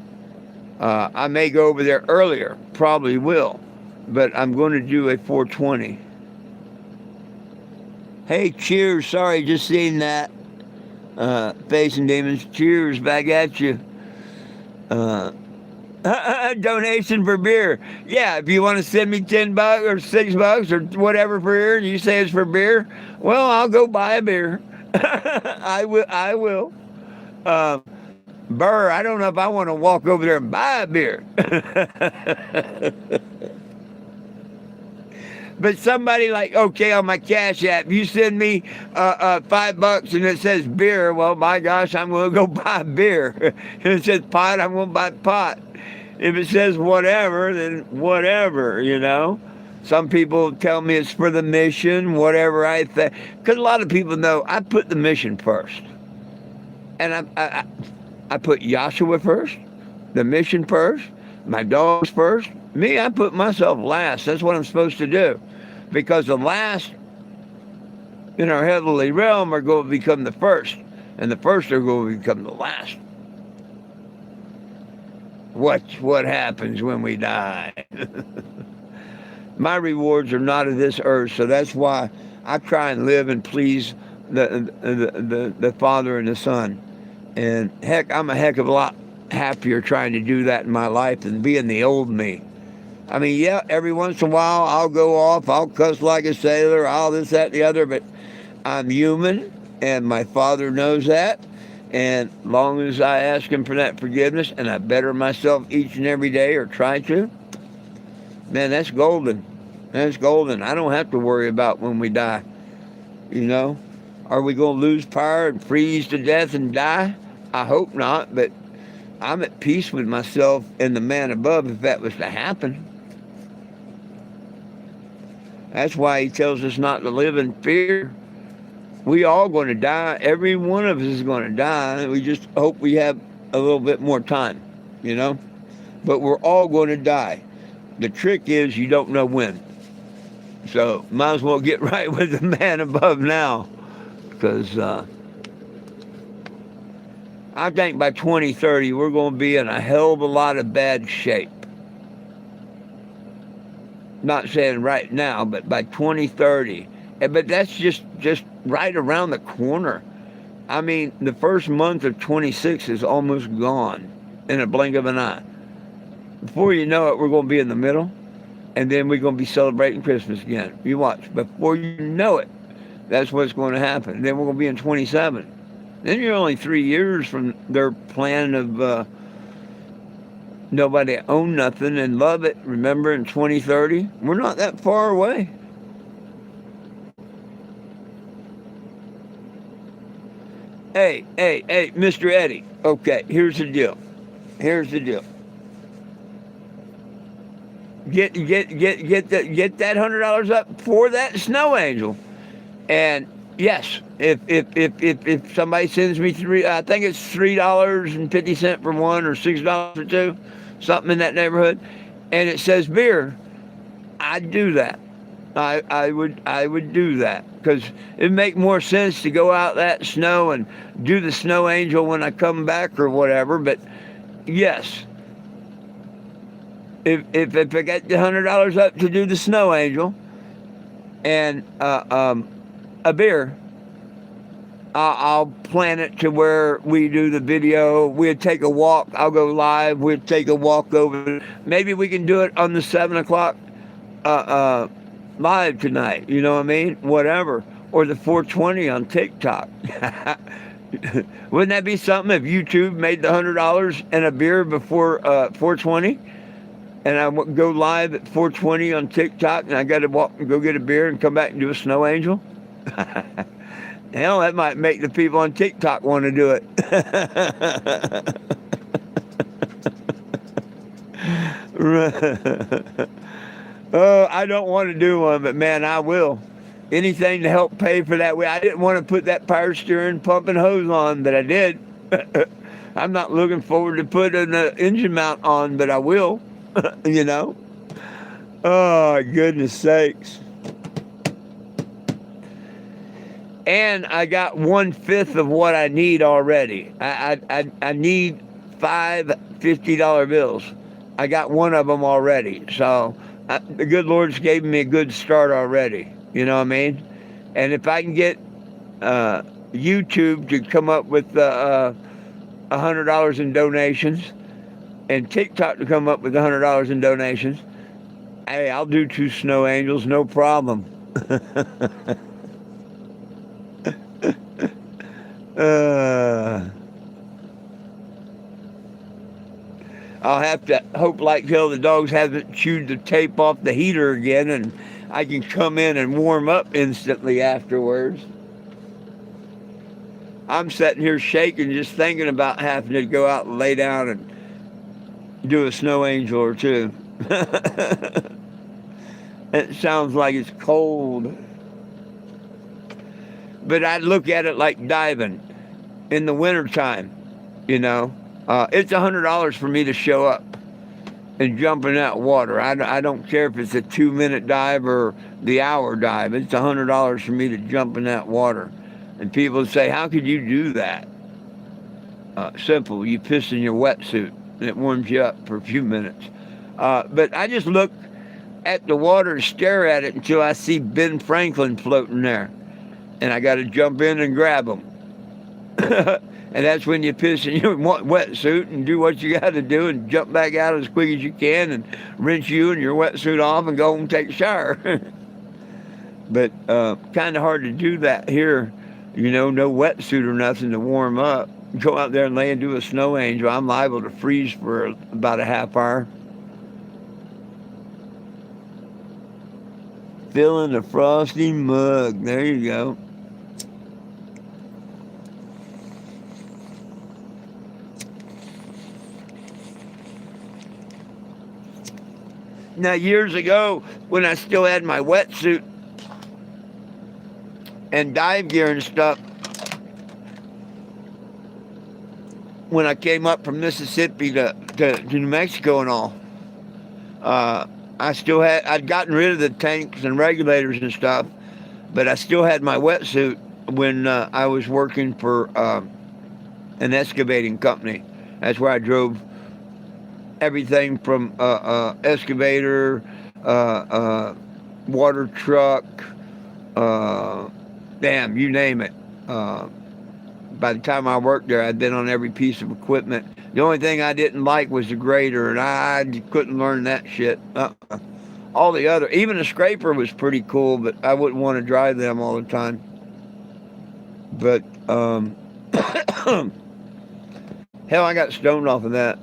[SPEAKER 1] I may go over there earlier, probably will, but I'm going to do a 4:20. Hey, cheers. Sorry, just seen that. Facing Demons, cheers back at you. Uh, donation for beer. Yeah, if you want to send me $10 or $6 or whatever for beer, and you say it's for beer, well, I'll go buy a beer. I will. I will. Uh, Burr, I don't know if I want to walk over there and buy a beer. But somebody like, okay, on my Cash App, you send me $5 and it says beer. Well, my gosh, I'm going to go buy beer. If it says pot, I'm going to buy pot. If it says whatever, then whatever, you know. Some people tell me it's for the mission, whatever I think. Because a lot of people know I put the mission first. And I put Joshua first, the mission first, my dogs first. Me, I put myself last. That's what I'm supposed to do. Because the last in our heavenly realm are going to become the first. And the first are going to become the last. What happens when we die? My rewards are not of this earth, so that's why I try and live and please the Father and the Son. And heck, I'm a heck of a lot happier trying to do that in my life than being the old me. I mean, yeah, every once in a while I'll go off, I'll cuss like a sailor, all this, that, and the other, but I'm human, and my Father knows that. And as long as I ask Him for that forgiveness and I better myself each and every day or try to, man, that's golden. That's golden. I don't have to worry about when we die. You know, are we going to lose power and freeze to death and die? I hope not, but I'm at peace with myself and the man above if that was to happen. That's why He tells us not to live in fear. We all going to die. Every one of us is going to die. We just hope we have a little bit more time, you know. But we're all going to die. The trick is you don't know when. So might as well get right with the man above now. Because I think by 2030 we're going to be in a hell of a lot of bad shape. Not saying right now, but by 2030. But that's just right around the corner. I mean, the first month of 26 is almost gone in a blink of an eye. Before you know it, we're going to be in the middle, and then we're going to be celebrating Christmas again. You watch. Before you know it, that's what's going to happen. Then we're going to be in 27. Then you're only 3 years from their plan of nobody own nothing and love it. Remember, in 2030, we're not that far away. Hey, Mr. Eddie. Okay, here's the deal. Get that $100 up for that snow angel. And yes, if somebody sends me I think it's $3.50 for one or $6 for two, something in that neighborhood, and it says beer, I'd do that. I would do that because it'd make more sense to go out that snow and do the snow angel when I come back or whatever. But yes, if I get the $100 up to do the snow angel and a beer, I'll plan it to where we do the video. We'd take a walk. I'll go live. We'd take a walk over. Maybe we can do it on the 7 o'clock live tonight. You know what I mean? Whatever. Or the 420 on TikTok. Wouldn't that be something if YouTube made the $100 and a beer before 420? And I go live at 420 on TikTok, and I got to walk and go get a beer and come back and do a snow angel? Hell, that might make the people on TikTok want to do it. Oh, I don't want to do one, but man, I will. Anything to help pay for that way. I didn't want to put that power steering pump and hose on, but I did. I'm not looking forward to putting an engine mount on, but I will. You know? Oh, goodness sakes. And I got 1/5 of what I need already. I need 5 $50 bills. I got one of them already. So the good Lord's gave me a good start already. You know what I mean? And if I can get YouTube to come up with $100 in donations and TikTok to come up with $100 in donations, hey, I'll do 2 snow angels, no problem. I'll have to hope like hell the dogs haven't chewed the tape off the heater again and I can come in and warm up instantly afterwards. I'm sitting here shaking just thinking about having to go out and lay down and do a snow angel or two. It sounds like it's cold. But I'd look at it like diving in the wintertime, you know. It's $100 for me to show up and jump in that water. I don't care if it's a 2-minute dive or the hour dive. It's $100 for me to jump in that water. And people say, how could you do that? Simple. You piss in your wetsuit and it warms you up for a few minutes. But I just look at the water and stare at it until I see Ben Franklin floating there. And I got to jump in and grab him. And that's when you piss in your wetsuit and do what you got to do and jump back out as quick as you can and rinse you and your wetsuit off and go home and take a shower. But kind of hard to do that here. You know, no wetsuit or nothing to warm up. Go out there and lay and do a snow angel. I'm liable to freeze for about a half hour. Filling a frosty mug. There you go. Now, years ago, when I still had my wetsuit and dive gear and stuff, when I came up from Mississippi to New Mexico and all, I'd gotten rid of the tanks and regulators and stuff, but I still had my wetsuit when I was working for an excavating company. That's where I drove everything from excavator, water truck, you name it. By the time I worked there, I'd been on every piece of equipment. The only thing I didn't like was the grader, and I couldn't learn that shit. All the other, even a scraper was pretty cool, but I wouldn't want to drive them all the time. But, hell, I got stoned off of that.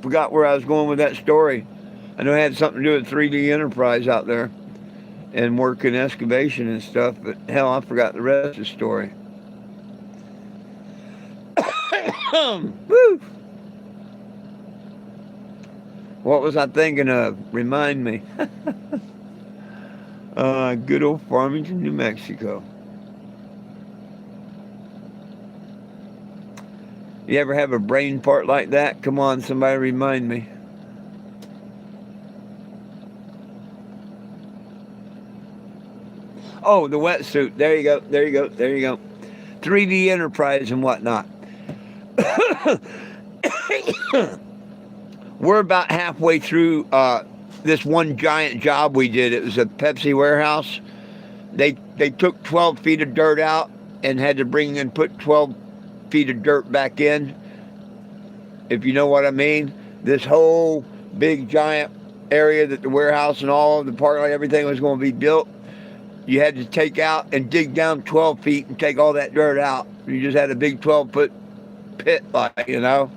[SPEAKER 1] Forgot where I was going with that story. I know it had something to do with 3D Enterprise out there and working excavation and stuff, but hell, I forgot the rest of the story. Woo! What was I thinking of? Remind me. Good old Farmington, New Mexico. You ever have a brain part like that? Come on, somebody remind me. Oh, the wetsuit. There you go. There you go. There you go. 3D Enterprise and whatnot. We're about halfway through this one giant job we did. It was a Pepsi warehouse. They took 12 feet of dirt out and had to bring and put 12 feet of dirt back in, if you know what I mean. This whole big giant area that the warehouse and all of the parking lot, everything was going to be built, you had to take out and dig down 12 feet and take all that dirt out. You just had a big 12-foot pit, like, you know,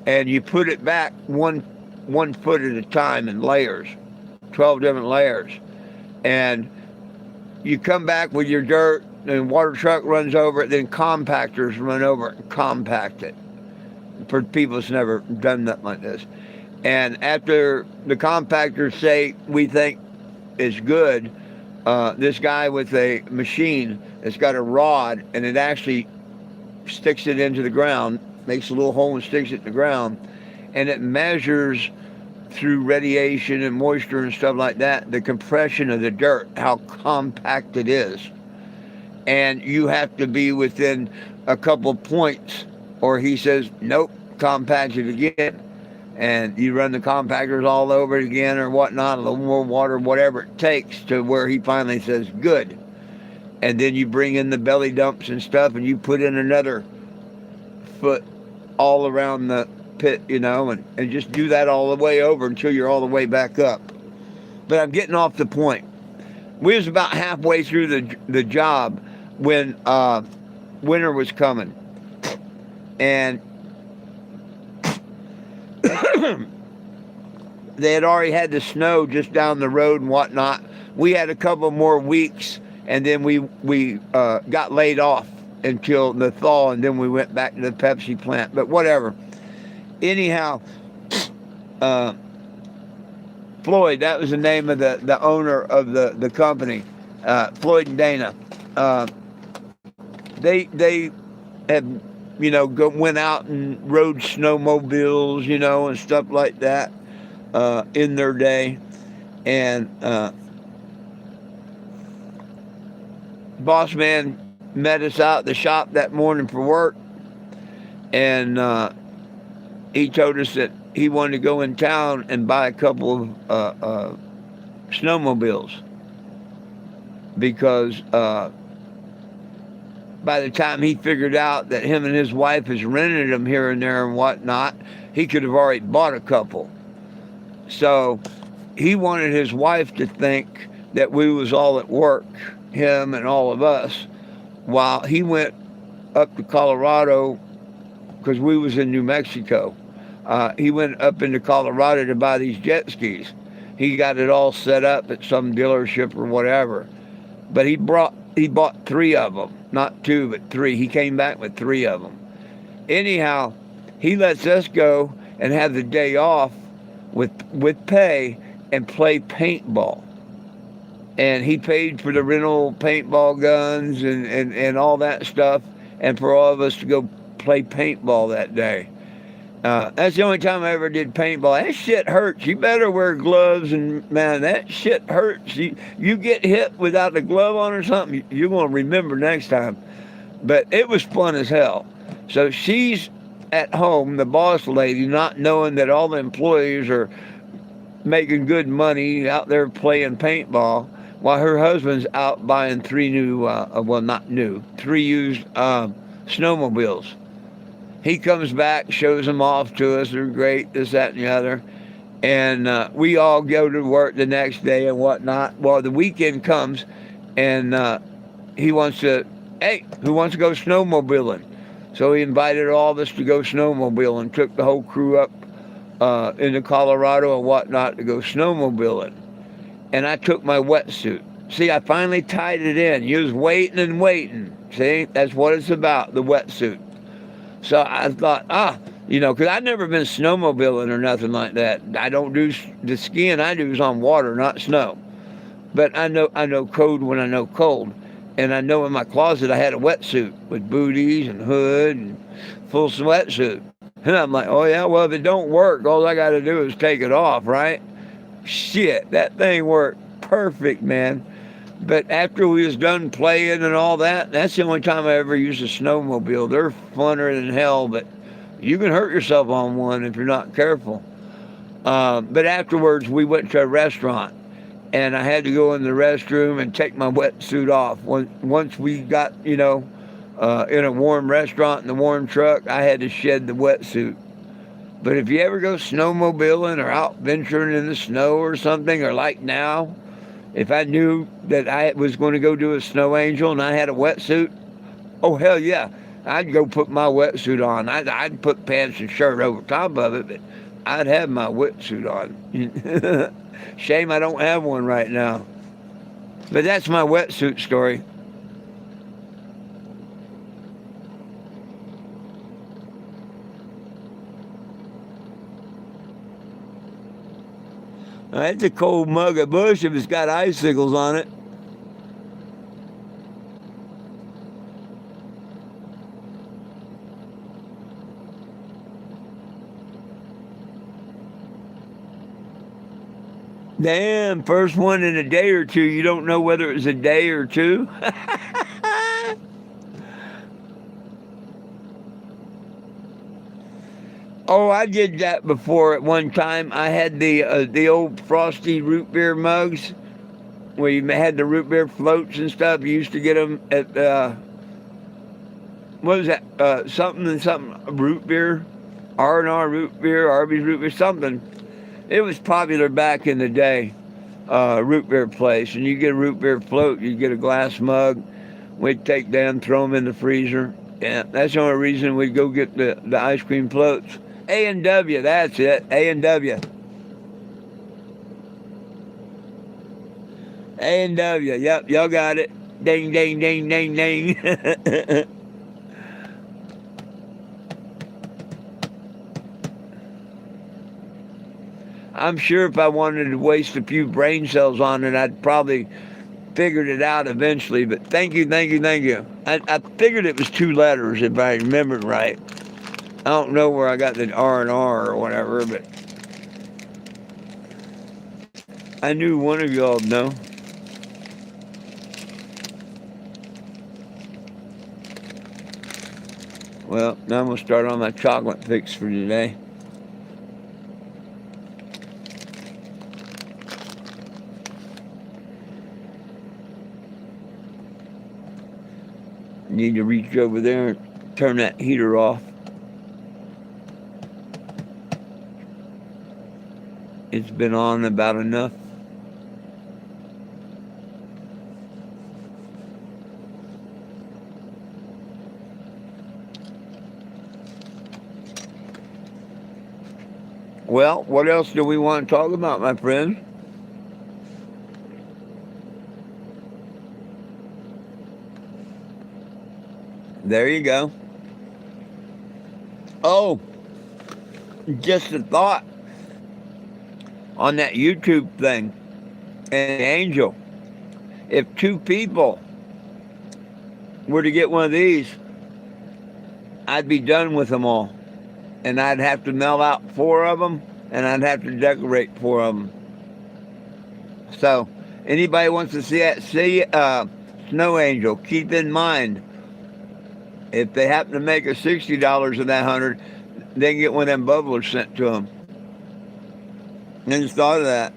[SPEAKER 1] and you put it back one foot at a time in layers, 12 different layers. And you come back with your dirt, and water truck runs over it, then compactors run over it and compact it. For people that's never done nothing like this. And after the compactors say, we think it's good, this guy with a machine that's got a rod, and it actually sticks it into the ground, makes a little hole and sticks it in the ground, and it measures through radiation and moisture and stuff like that, the compression of the dirt, how compact it is. And you have to be within a couple points, or he says, nope, compact it again. And you run the compactors all over it again or whatnot, a little more water, whatever it takes, to where he finally says, good. And then you bring in the belly dumps and stuff, and you put in another foot all around the pit, you know, and just do that all the way over until you're all the way back up. But I'm getting off the point. We was about halfway through the job when winter was coming. And they had already had the snow just down the road and whatnot. We had a couple more weeks, and then we got laid off until the thaw, and then we went back to the Pepsi plant. But whatever. Anyhow, Floyd, that was the name of the owner of the company, Floyd and Dana. They had, you know, went out and rode snowmobiles, you know, and stuff like that in their day. And boss man met us out at the shop that morning for work, and he told us that he wanted to go in town and buy a couple of snowmobiles, because by the time he figured out that him and his wife has rented them here and there and whatnot, he could have already bought a couple. So he wanted his wife to think that we was all at work, him and all of us, while he went up to Colorado, because we was in New Mexico. He went up into Colorado to buy these jet skis. He got it all set up at some dealership or whatever. But he bought 3 of them. Not 2, but 3. He came back with 3 of them. Anyhow, he lets us go and have the day off with pay and play paintball. And he paid for the rental paintball guns and all that stuff, and for all of us to go play paintball that day. That's the only time I ever did paintball. That shit hurts. You better wear gloves, and man, that shit hurts. You get hit without the glove on or something, you're going to remember next time. But it was fun as hell. So she's at home, the boss lady, not knowing that all the employees are making good money out there playing paintball, while her husband's out buying 3 new, well, not new, 3 used snowmobiles. He comes back, shows them off to us. They're great, this, that, and the other. And we all go to work the next day and whatnot. Well, the weekend comes, and he wants to, hey, who wants to go snowmobiling? So he invited all of us to go snowmobiling, took the whole crew up into Colorado and whatnot to go snowmobiling. And I took my wetsuit. See, I finally tied it in. You was waiting and waiting. See, that's what it's about, the wetsuit. So I thought, you know, because I've never been snowmobiling or nothing like that. I don't do, the skiing I do is on water, not snow. But I know code when I know cold. And I know in my closet I had a wetsuit with booties and hood and full sweatsuit. And I'm like, oh yeah, well, if it don't work, all I got to do is take it off, right? Shit, that thing worked perfect, man. But after we was done playing and all that, that's the only time I ever used a snowmobile. They're funner than hell, but you can hurt yourself on one if you're not careful. But afterwards, we went to a restaurant, and I had to go in the restroom and take my wetsuit off. Once we got, in a warm restaurant in the warm truck, I had to shed the wetsuit. But if you ever go snowmobiling or out venturing in the snow or something, or like now, if I knew that I was going to go do a snow angel and I had a wetsuit, oh, hell yeah, I'd go put my wetsuit on. I'd put pants and shirt over top of it, but I'd have my wetsuit on. Shame I don't have one right now. But that's my wetsuit story. That's a cold mug of Bush if it's got icicles on it. Damn, first one in a day or two. You don't know whether it was a day or two. Oh, I did that before at one time. I had the old frosty root beer mugs where you had the root beer floats and stuff. You used to get them at what was that? Something and something root beer, R&R root beer, Arby's root beer, something. It was popular back in the day, root beer place. And you get a root beer float, you get a glass mug. We'd take them, throw them in the freezer. Yeah, that's the only reason we'd go get the ice cream floats. A&W, that's it, A&W. A&W, yep, y'all got it. Ding, ding, ding, ding, ding. I'm sure if I wanted to waste a few brain cells on it, I'd probably figured it out eventually. But thank you, thank you, thank you. I figured it was 2 letters if I remembered right. I don't know where I got the R&R or whatever, but I knew one of y'all would know. Well, now I'm going to start on my chocolate fix for today. Need to reach over there and turn that heater off. It's been on about enough. Well, what else do we want to talk about, my friends? There you go. Oh, just a thought on that YouTube thing. An angel. If 2 people were to get one of these, I'd be done with them all. And I'd have to mail out 4 of them, and I'd have to decorate 4 of them. So, anybody wants to see that snow angel, keep in mind, if they happen to make a $60 of that 100, they can get one of them bubblers sent to them. I just thought of that.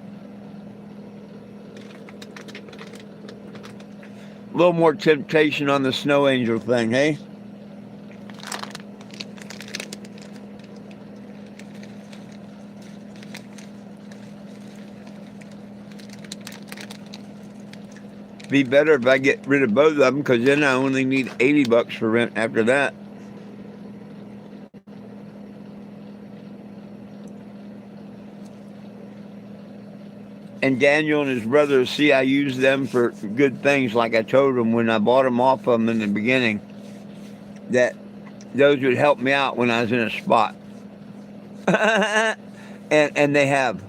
[SPEAKER 1] A little more temptation on the snow angel thing, hey? Be better if I get rid of both of them, because then I only need $80 for rent after that. And Daniel and his brother, see, I use them for good things, like I told them when I bought them off of them in the beginning, that those would help me out when I was in a spot. and they have.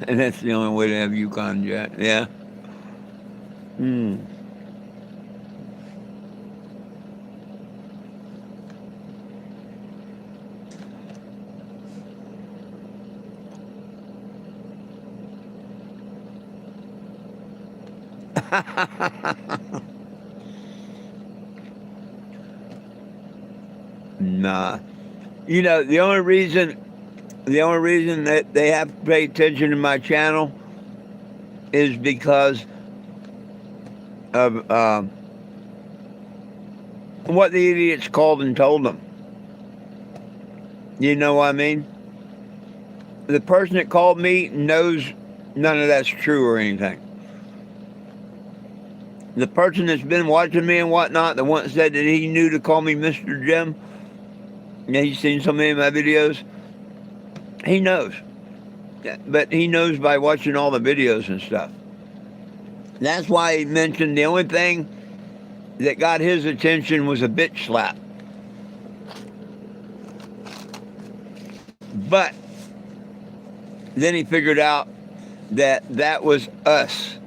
[SPEAKER 1] And that's the only way to have Yukon Jet, yeah. Nah. You know, the only reason that they have to pay attention to my channel is because of what the idiots called and told them. You know what I mean? The person that called me knows none of that's true or anything. The person that's been watching me and whatnot, the one that said that he knew to call me Mr. Jim, and he's seen so many of my videos, he knows. But he knows by watching all the videos and stuff. That's why he mentioned the only thing that got his attention was a bitch slap. But then he figured out that that was us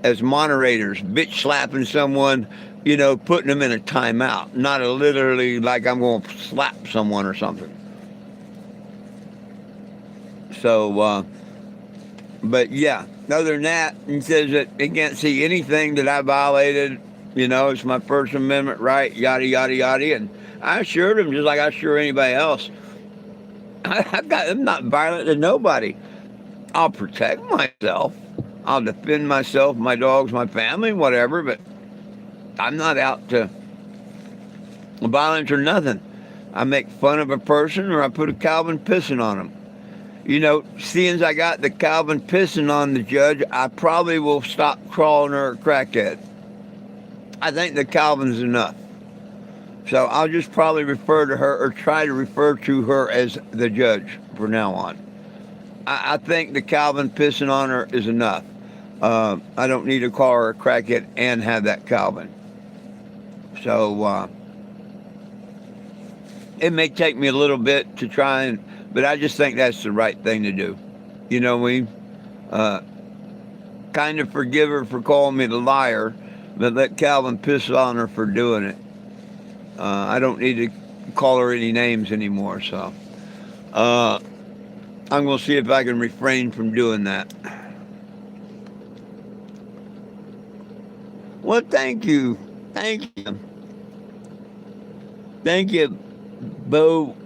[SPEAKER 1] as moderators, bitch slapping someone, you know, putting them in a timeout, not a literally like I'm going to slap someone or something. So, but yeah, other than that, he says that he can't see anything that I violated. You know, it's my First Amendment right, yada, yada, yada. And I assured him, just like I assure anybody else, I'm not violent to nobody. I'll protect myself. I'll defend myself, my dogs, my family, whatever, but I'm not out to violence or nothing. I make fun of a person or I put a Calvin pissing on them. You know, seeing as I got the Calvin pissing on the judge, I probably will stop calling her a crackhead. I think the Calvin's enough. So I'll just probably refer to her or try to refer to her as the judge from now on. I think the Calvin pissing on her is enough. I don't need to call her a crackhead and have that Calvin. So it may take me a little bit to try and, but I just think that's the right thing to do. You know what I mean? Kind of forgive her for calling me the liar, but let Calvin piss on her for doing it. I don't need to call her any names anymore, so I'm going to see if I can refrain from doing that. Well, thank you. Thank you. Thank you, Bo.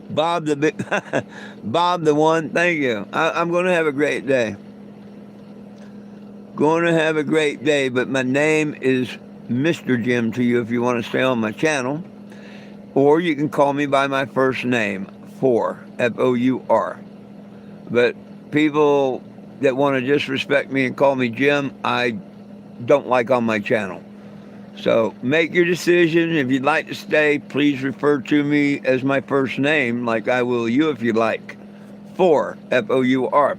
[SPEAKER 1] Bob the big, Bob the one. Thank you. I'm going to have a great day. Going to have a great day, but my name is Mr. Jim to you if you want to stay on my channel. Or you can call me by my first name, Four, F-O-U-R. But people that want to disrespect me and call me Jim, I don't like on my channel. So make your decision. If you'd like to stay, please refer to me as my first name, like I will you if you like. Four, F-O-U-R.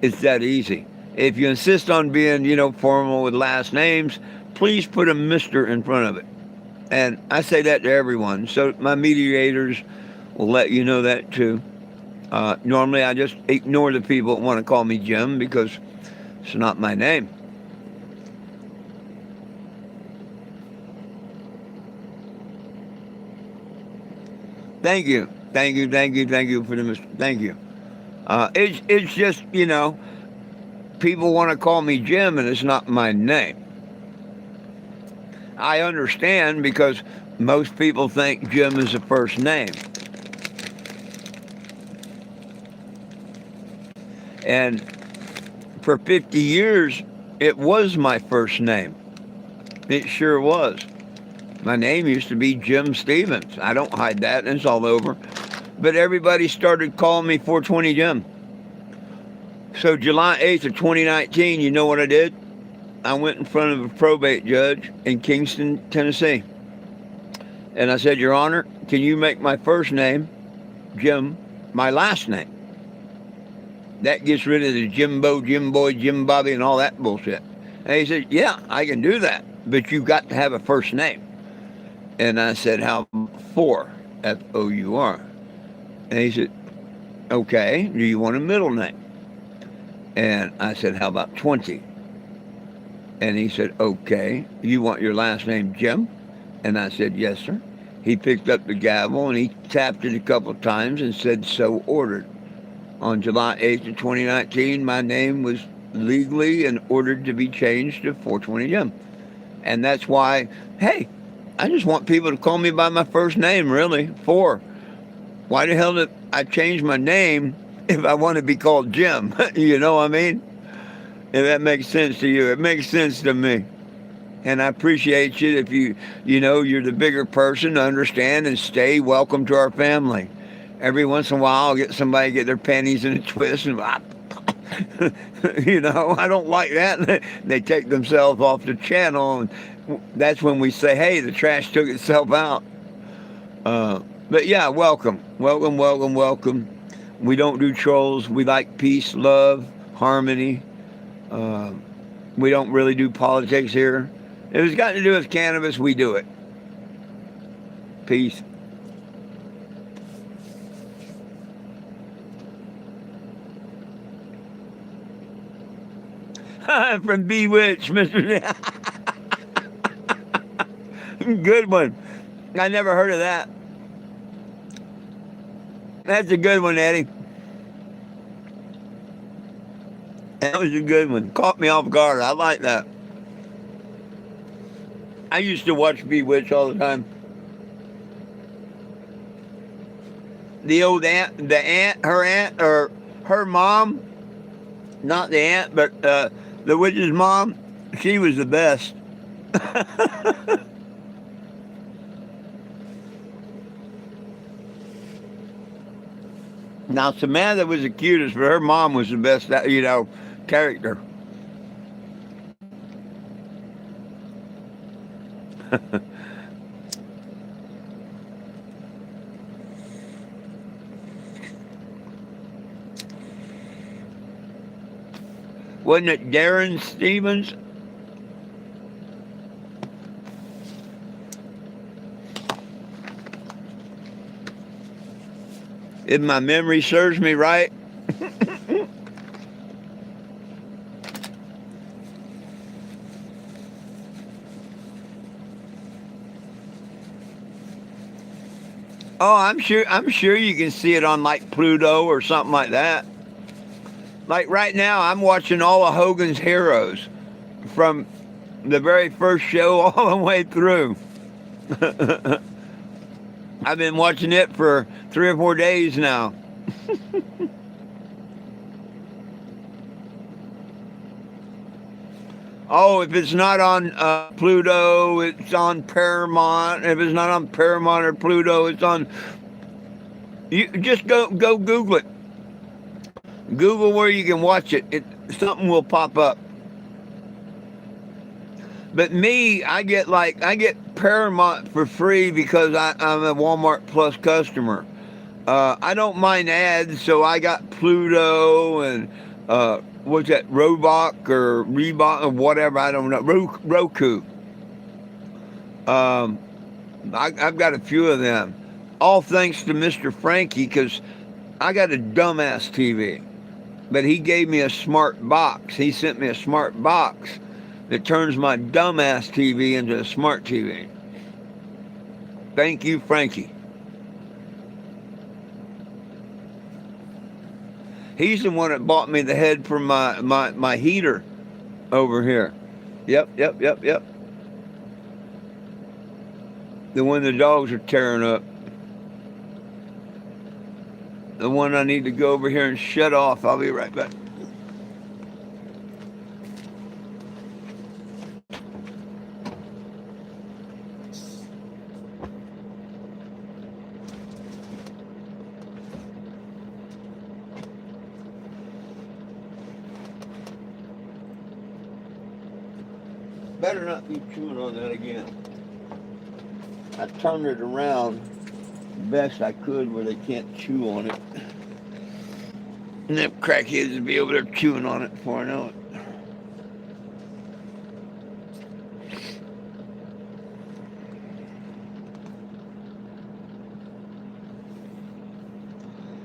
[SPEAKER 1] It's that easy. If you insist on being, you know, formal with last names, please put a Mr. in front of it. And I say that to everyone. So my mediators will let you know that too. Normally I just ignore the people that want to call me Jim because it's not my name. Thank you. Thank you, thank you, thank you for the thank you. It's just, you know, people want to call me Jim and it's not my name. I understand because most people think Jim is a first name. And for 50 years, it was my first name. It sure was. My name used to be Jim Stevens. I don't hide that, and it's all over. But everybody started calling me 420 Jim. So July 8th of 2019, you know what I did? I went in front of a probate judge in Kingston, Tennessee. And I said, Your Honor, can you make my first name, Jim, my last name? That gets rid of the Jimbo, Jim Boy, Jim Bobby, and all that bullshit. And he said, yeah, I can do that, but you've got to have a first name. And I said, how about Four, F-O-U-R? And he said, okay, do you want a middle name? And I said, how about 20? And he said, okay, you want your last name Jim? And I said, yes, sir. He picked up the gavel and he tapped it a couple of times and said, so ordered. On July 8th of 2019, my name was legally and ordered to be changed to 420 Jim. And that's why, hey, I just want people to call me by my first name, really. Why the hell did I change my name if I want to be called Jim? You know what I mean? If that makes sense to you, it makes sense to me. And I appreciate you if you're the bigger person to understand and stay. Welcome to our family. Every once in a while, I'll get somebody get their panties in a twist and I don't like that. They take themselves off the channel, and that's when we say, hey, the trash took itself out. But yeah, welcome. Welcome, welcome, welcome. We don't do trolls. We like peace, love, harmony. Uh, we don't really do politics here. If it's got to do with cannabis, we do it. Peace. From Bewitch, Mr. Good one. I never heard of that. That's a good one, Eddie. That was a good one. Caught me off guard. I like that. I used to watch Bewitch all the time. The old aunt, or her mom, not the aunt, but the witch's mom, she was the best. Now, Samantha was the cutest, but her mom was the best, character. Wasn't it Darren Stevens? If my memory serves me right. Oh, I'm sure you can see it on like Pluto or something like that. Like right now, I'm watching all of Hogan's Heroes from the very first show all the way through. I've been watching it for 3 or 4 days now. Oh, if it's not on Pluto, it's on Paramount. If it's not on Paramount or Pluto, it's on. You just go Google it. Google where you can watch it. Something will pop up. But me, I get Paramount for free because I'm a Walmart Plus customer. I don't mind ads, so I got Pluto and what's that, Robot or Reebok or whatever, I don't know, Roku. I've got a few of them. All thanks to Mr. Frankie, because I got a dumbass TV. But he gave me a smart box. He sent me a smart box that turns my dumbass TV into a smart TV. Thank you, Frankie. He's the one that bought me the head for my heater over here. Yep. The one the dogs are tearing up. The one I need to go over here and shut off. I'll be right back. Better not be chewing on that again. I turned it around the best I could where they can't chew on it. And them crackheads will be over there chewing on it before I know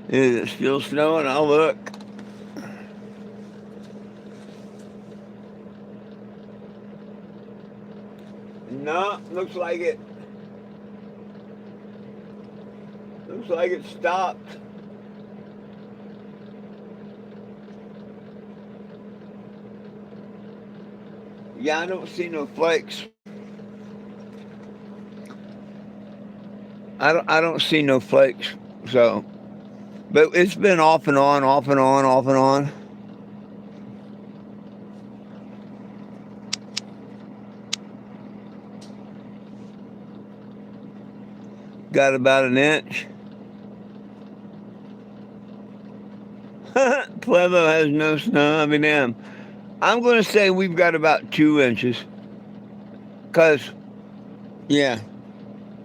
[SPEAKER 1] it. Is it still snowing? I'll look. No, looks like it. Looks like it stopped. Yeah, I don't see no flakes. I don't see no flakes. So, but it's been off and on, off and on, off and on. Got about an inch. Pueblo has no snow. I mean, damn. I'm going to say we've got about 2 inches. Because, yeah.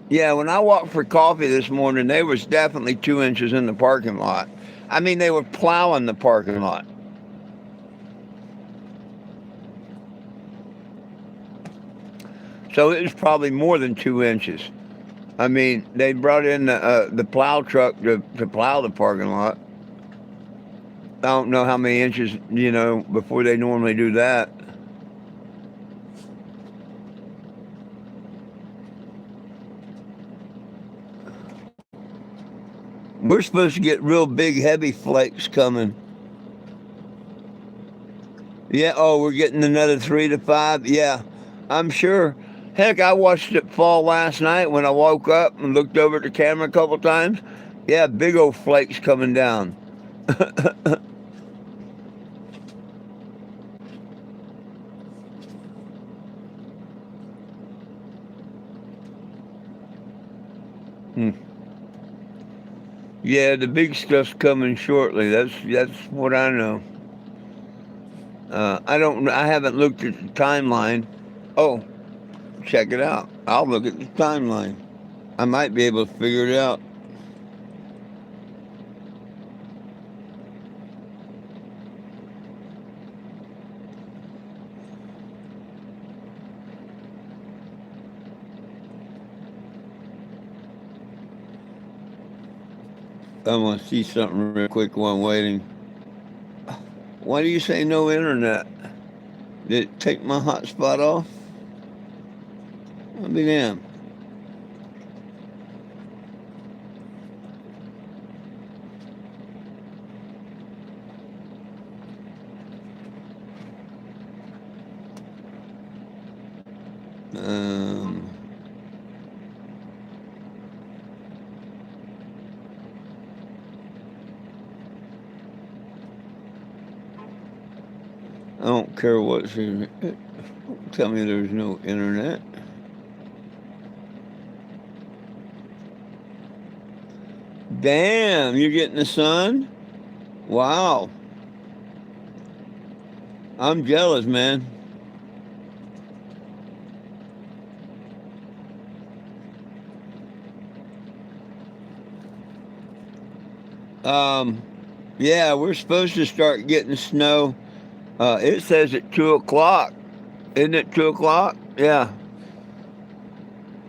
[SPEAKER 1] Yeah, when I walked for coffee this morning, there was definitely 2 inches in the parking lot. I mean, they were plowing the parking lot. So it was probably more than 2 inches. I mean, they brought in the plow truck to plow the parking lot. I don't know how many inches, before they normally do that. We're supposed to get real big, heavy flakes coming. Yeah, oh, we're getting another 3 to 5. Yeah, I'm sure. Heck, I watched it fall last night when I woke up and looked over at the camera a couple times. Yeah, big old flakes coming down. Hmm. Yeah, the big stuff's coming shortly. That's what I know. I don't. I haven't looked at the timeline. Oh, check it out. I'll look at the timeline. I might be able to figure it out. I want to see something real quick while I'm waiting. Why do you say no internet? Did it take my hotspot off? I'll be damned. Um, I don't care what's in it. Tell me there's no internet. Damn, you're getting the sun? Wow. I'm jealous, man. Um, yeah, we're supposed to start getting snow. It says at 2 o'clock. Isn't it 2 o'clock? Yeah,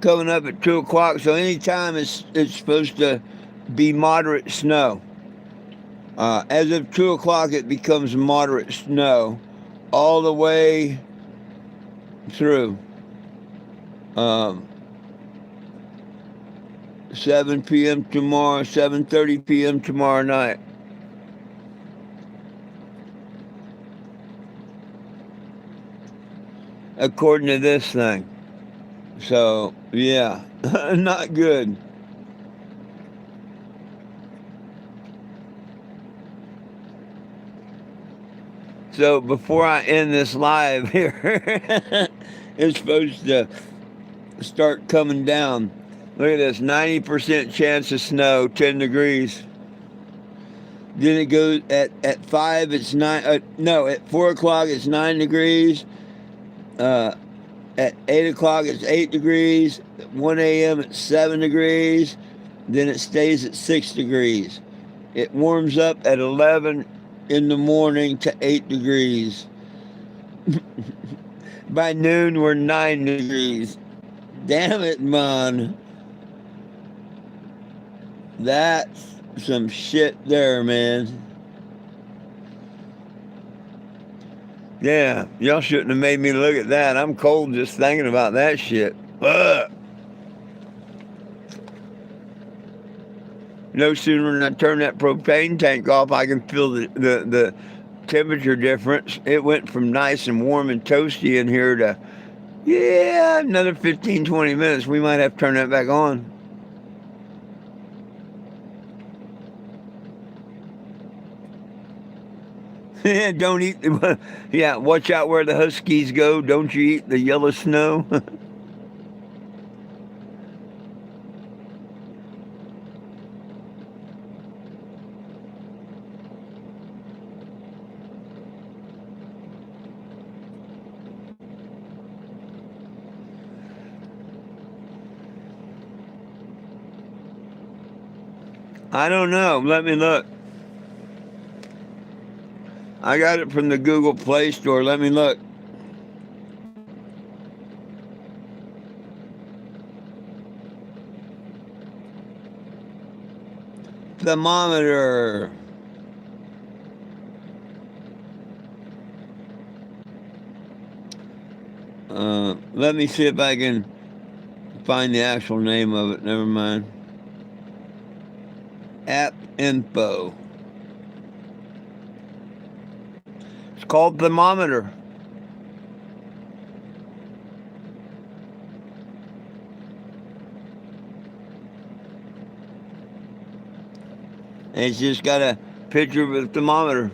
[SPEAKER 1] coming up at 2 o'clock. So anytime it's supposed to be moderate snow. As of 2 o'clock, it becomes moderate snow all the way through. Um, 7 p.m. tomorrow, 7:30 p.m. tomorrow night. According to this thing. So, yeah, not good. So, before I end this live here, it's supposed to start coming down. Look at this, 90% chance of snow, 10 degrees. Then it goes at 5, it's 9, no, at 4 o'clock, it's 9 degrees. Uh, at 8 o'clock, it's 8 degrees. At 1 a.m., it's 7 degrees. Then it stays at 6 degrees. It warms up at 11 in the morning to 8 degrees. By noon, we're 9 degrees. Damn it, man. That's some shit there, man. Yeah, y'all shouldn't have made me look at that. I'm cold just thinking about that shit. Ugh. No sooner than I turn that propane tank off, I can feel the temperature difference. It went from nice and warm and toasty in here to, yeah, another 15, 20 minutes. We might have to turn that back on. Don't eat, yeah, watch out where the huskies go. Don't you eat the yellow snow. I don't know. Let me look. I got it from the Google Play Store. Let me look. Thermometer. Let me see if I can find the actual name of it. Never mind. App info. It's called thermometer. And it's just got a picture of a thermometer.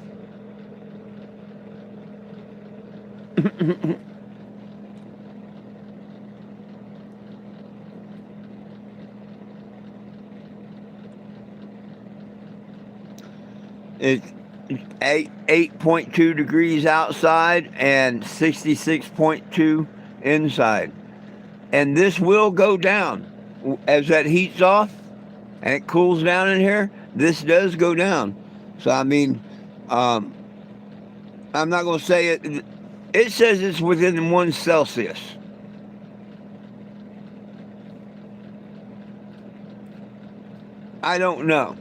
[SPEAKER 1] It's 8.2 degrees outside and 66.2 inside. And this will go down as that heats off and it cools down in here. This does go down. So I mean, I'm not going to say it. It says it's within 1 Celsius. I don't know.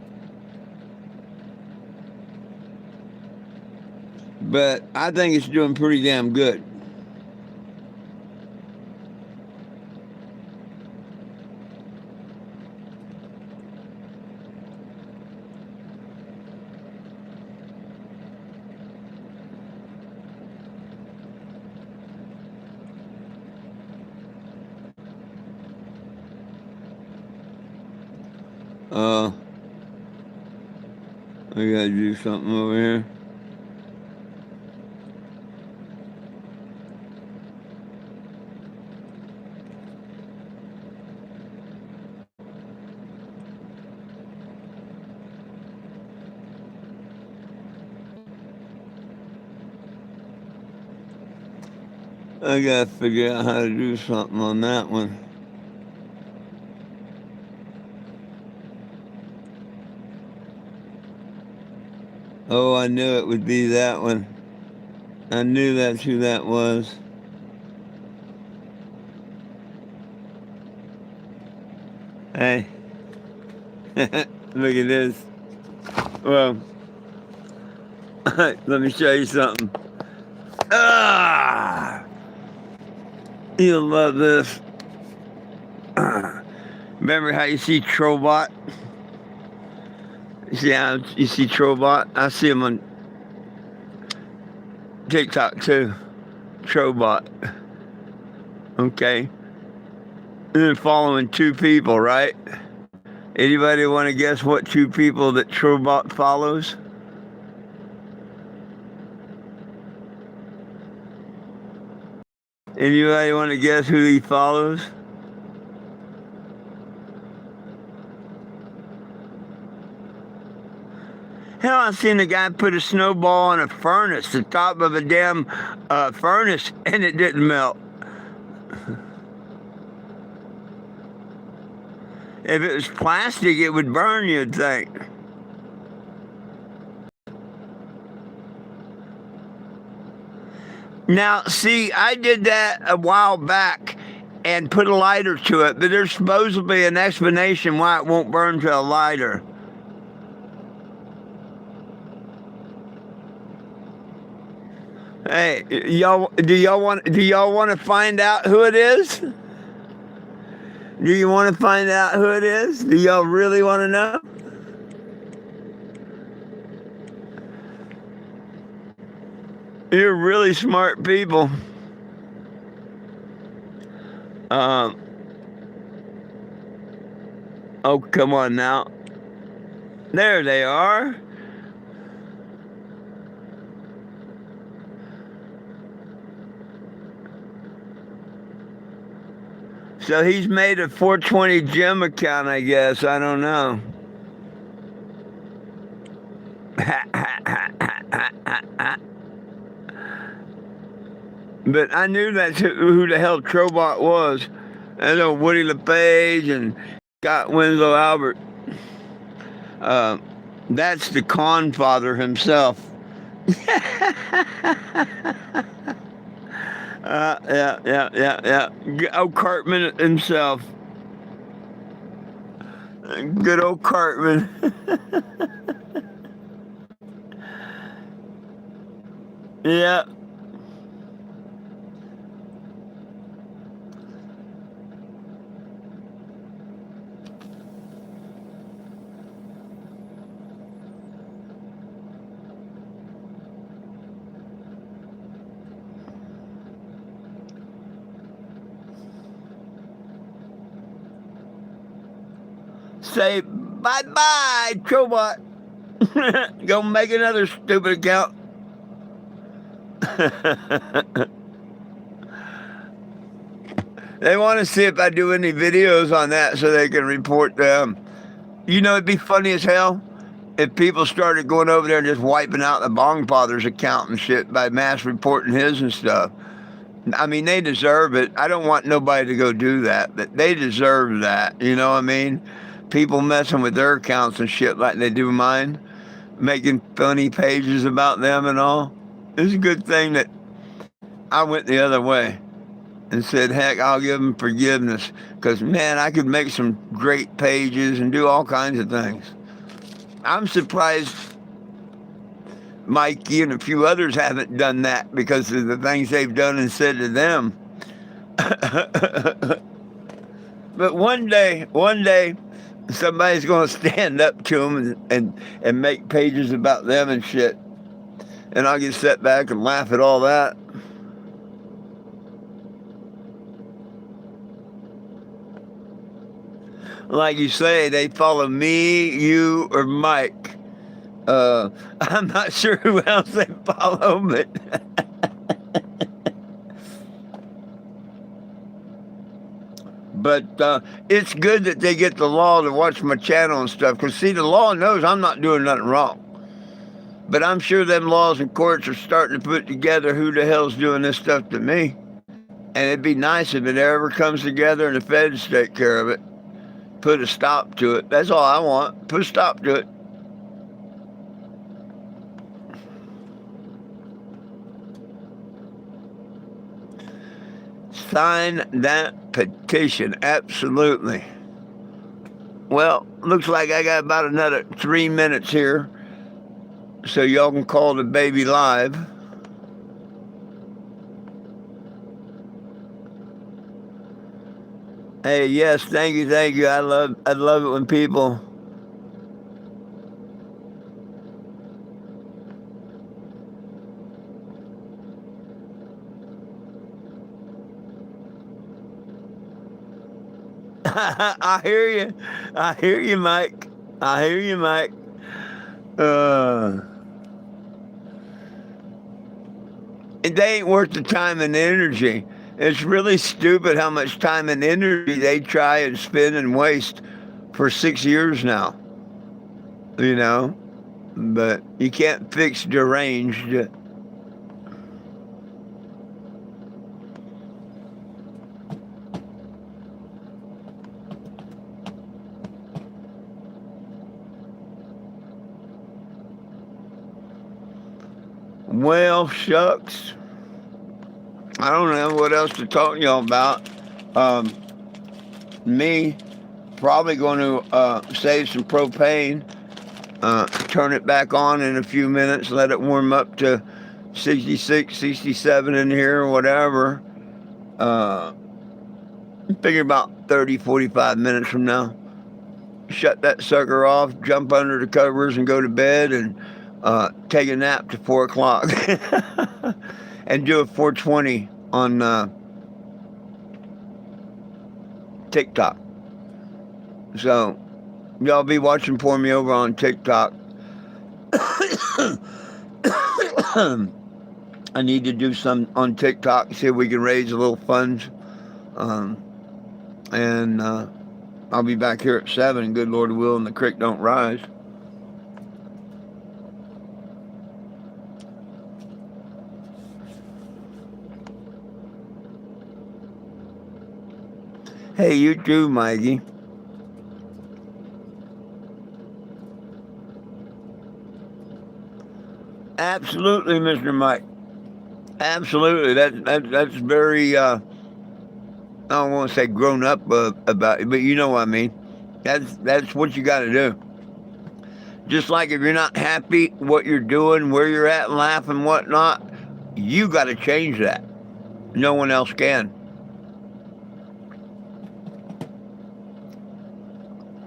[SPEAKER 1] But I think it's doing pretty damn good. I gotta do something over here. I gotta figure out how to do something on that one. Oh, I knew it would be that one. I knew that's who that was. Hey, look at this. Well, let me show you something. Ah, you'll love this. Remember how you see Trobot? Yeah, you see Trobot? I see him on TikTok too. Trobot. Okay. And then following 2 people, right? Anybody want to guess what 2 people that Trobot follows? Anybody want to guess who he follows? Hell, I seen a guy put a snowball on a furnace, the top of a damn furnace, and it didn't melt. If it was plastic, it would burn, you'd think. Now, see, I did that a while back and put a lighter to it, but there's supposed to be an explanation why it won't burn to a lighter. Hey, y'all, do y'all want to find out who it is? Do you want to find out who it is? Do y'all really want to know? You're really smart people. Um, oh, come on now. There they are. So he's made a 420 gym account, I guess. I don't know. But I knew that's who the hell Trobot was. I know Woody LePage and Scott Winslow Albert. That's the con father himself. Yeah. Oh, Cartman himself. Good old Cartman. Yeah. Say bye-bye, Trobot. Go make another stupid account. They want to see if I do any videos on that so they can report them. You know, it'd be funny as hell if people started going over there and just wiping out the Bong Father's account and shit by mass reporting his and stuff. I mean, they deserve it. I don't want nobody to go do that, but they deserve that. You know what I mean? People messing with their accounts and shit like they do mine, making funny pages about them and all. It's a good thing that I went the other way and said, heck, I'll give them forgiveness. Because, man, I could make some great pages and do all kinds of things. I'm surprised Mikey and a few others haven't done that because of the things they've done and said to them. But one day, somebody's going to stand up to them and make pages about them and shit. And I'll get set back and laugh at all that. Like you say, they follow me, you, or Mike. I'm not sure who else they follow, but it's good that they get the law to watch my channel and stuff. Because, see, the law knows I'm not doing nothing wrong. But I'm sure them laws and courts are starting to put together who the hell's doing this stuff to me. And it'd be nice if it ever comes together and the feds take care of it. Put a stop to it. That's all I want. Put a stop to it. Sign that petition. Absolutely. Well, looks like I got about another 3 minutes here. So y'all can call the baby live. Hey, yes, thank you. I love it when people I hear you, Mike. They ain't worth the time and energy. It's really stupid how much time and energy they try and spend and waste for 6 years now. You know? But you can't fix deranged. Well, shucks. I don't know what else to talk to y'all about. Me probably going to save some propane, turn it back on in a few minutes, let it warm up to 66, 67 in here or whatever. Figure about 30, 45 minutes from now. Shut that sucker off, jump under the covers and go to bed and take a nap to 4 o'clock and do a 420 on TikTok. So y'all be watching for me over on TikTok. I need to do some on TikTok, see if we can raise a little funds. And I'll be back here at 7, good Lord will, and the creek don't rise. Hey, you too, Mikey. Absolutely, Mr. Mike. Absolutely. That's very, I don't want to say grown up about it, but you know what I mean. That's what you got to do. Just like if you're not happy what you're doing, where you're at in life and whatnot, you got to change that. No one else can.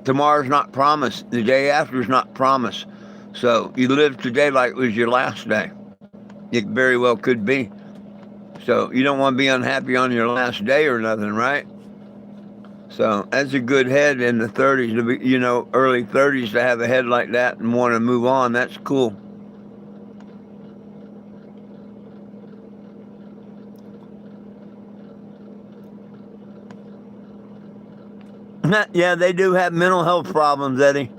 [SPEAKER 1] Tomorrow's not promised. The day after is not promised. So you live today like it was your last day. It very well could be. So you don't want to be unhappy on your last day or nothing, right? So that's a good head in the 30s, to be, early 30s, to have a head like that and want to move on. That's cool. Yeah, they do have mental health problems, Eddie.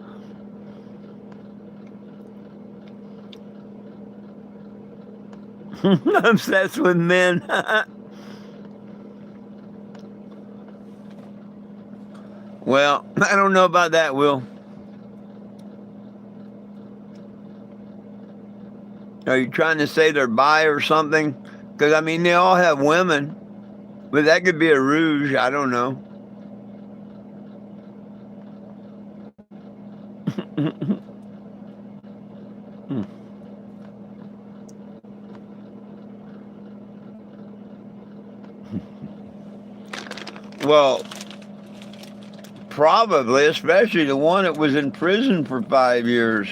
[SPEAKER 1] Obsessed with men. Well, I don't know about that, Will. Are you trying to say they're bi or something? Because, I mean, they all have women. But that could be a rouge. I don't know. Well, probably, especially the one that was in prison for 5 years.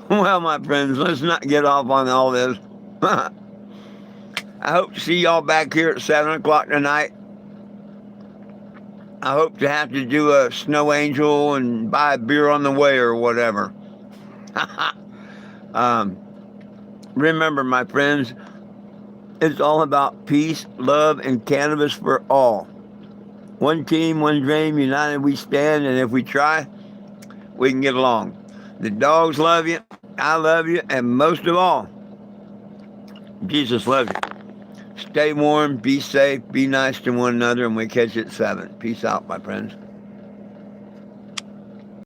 [SPEAKER 1] Well, my friends, let's not get off on all this. I hope to see y'all back here at 7 o'clock tonight. I hope to have to do a snow angel and buy a beer on the way or whatever. Remember, my friends, it's all about peace, love, and cannabis for all. One team, one dream, united we stand, and if we try, we can get along. The dogs love you, I love you, and most of all, Jesus loves you. Stay warm, be safe, be nice to one another, and we catch you at 7. Peace out, my friends.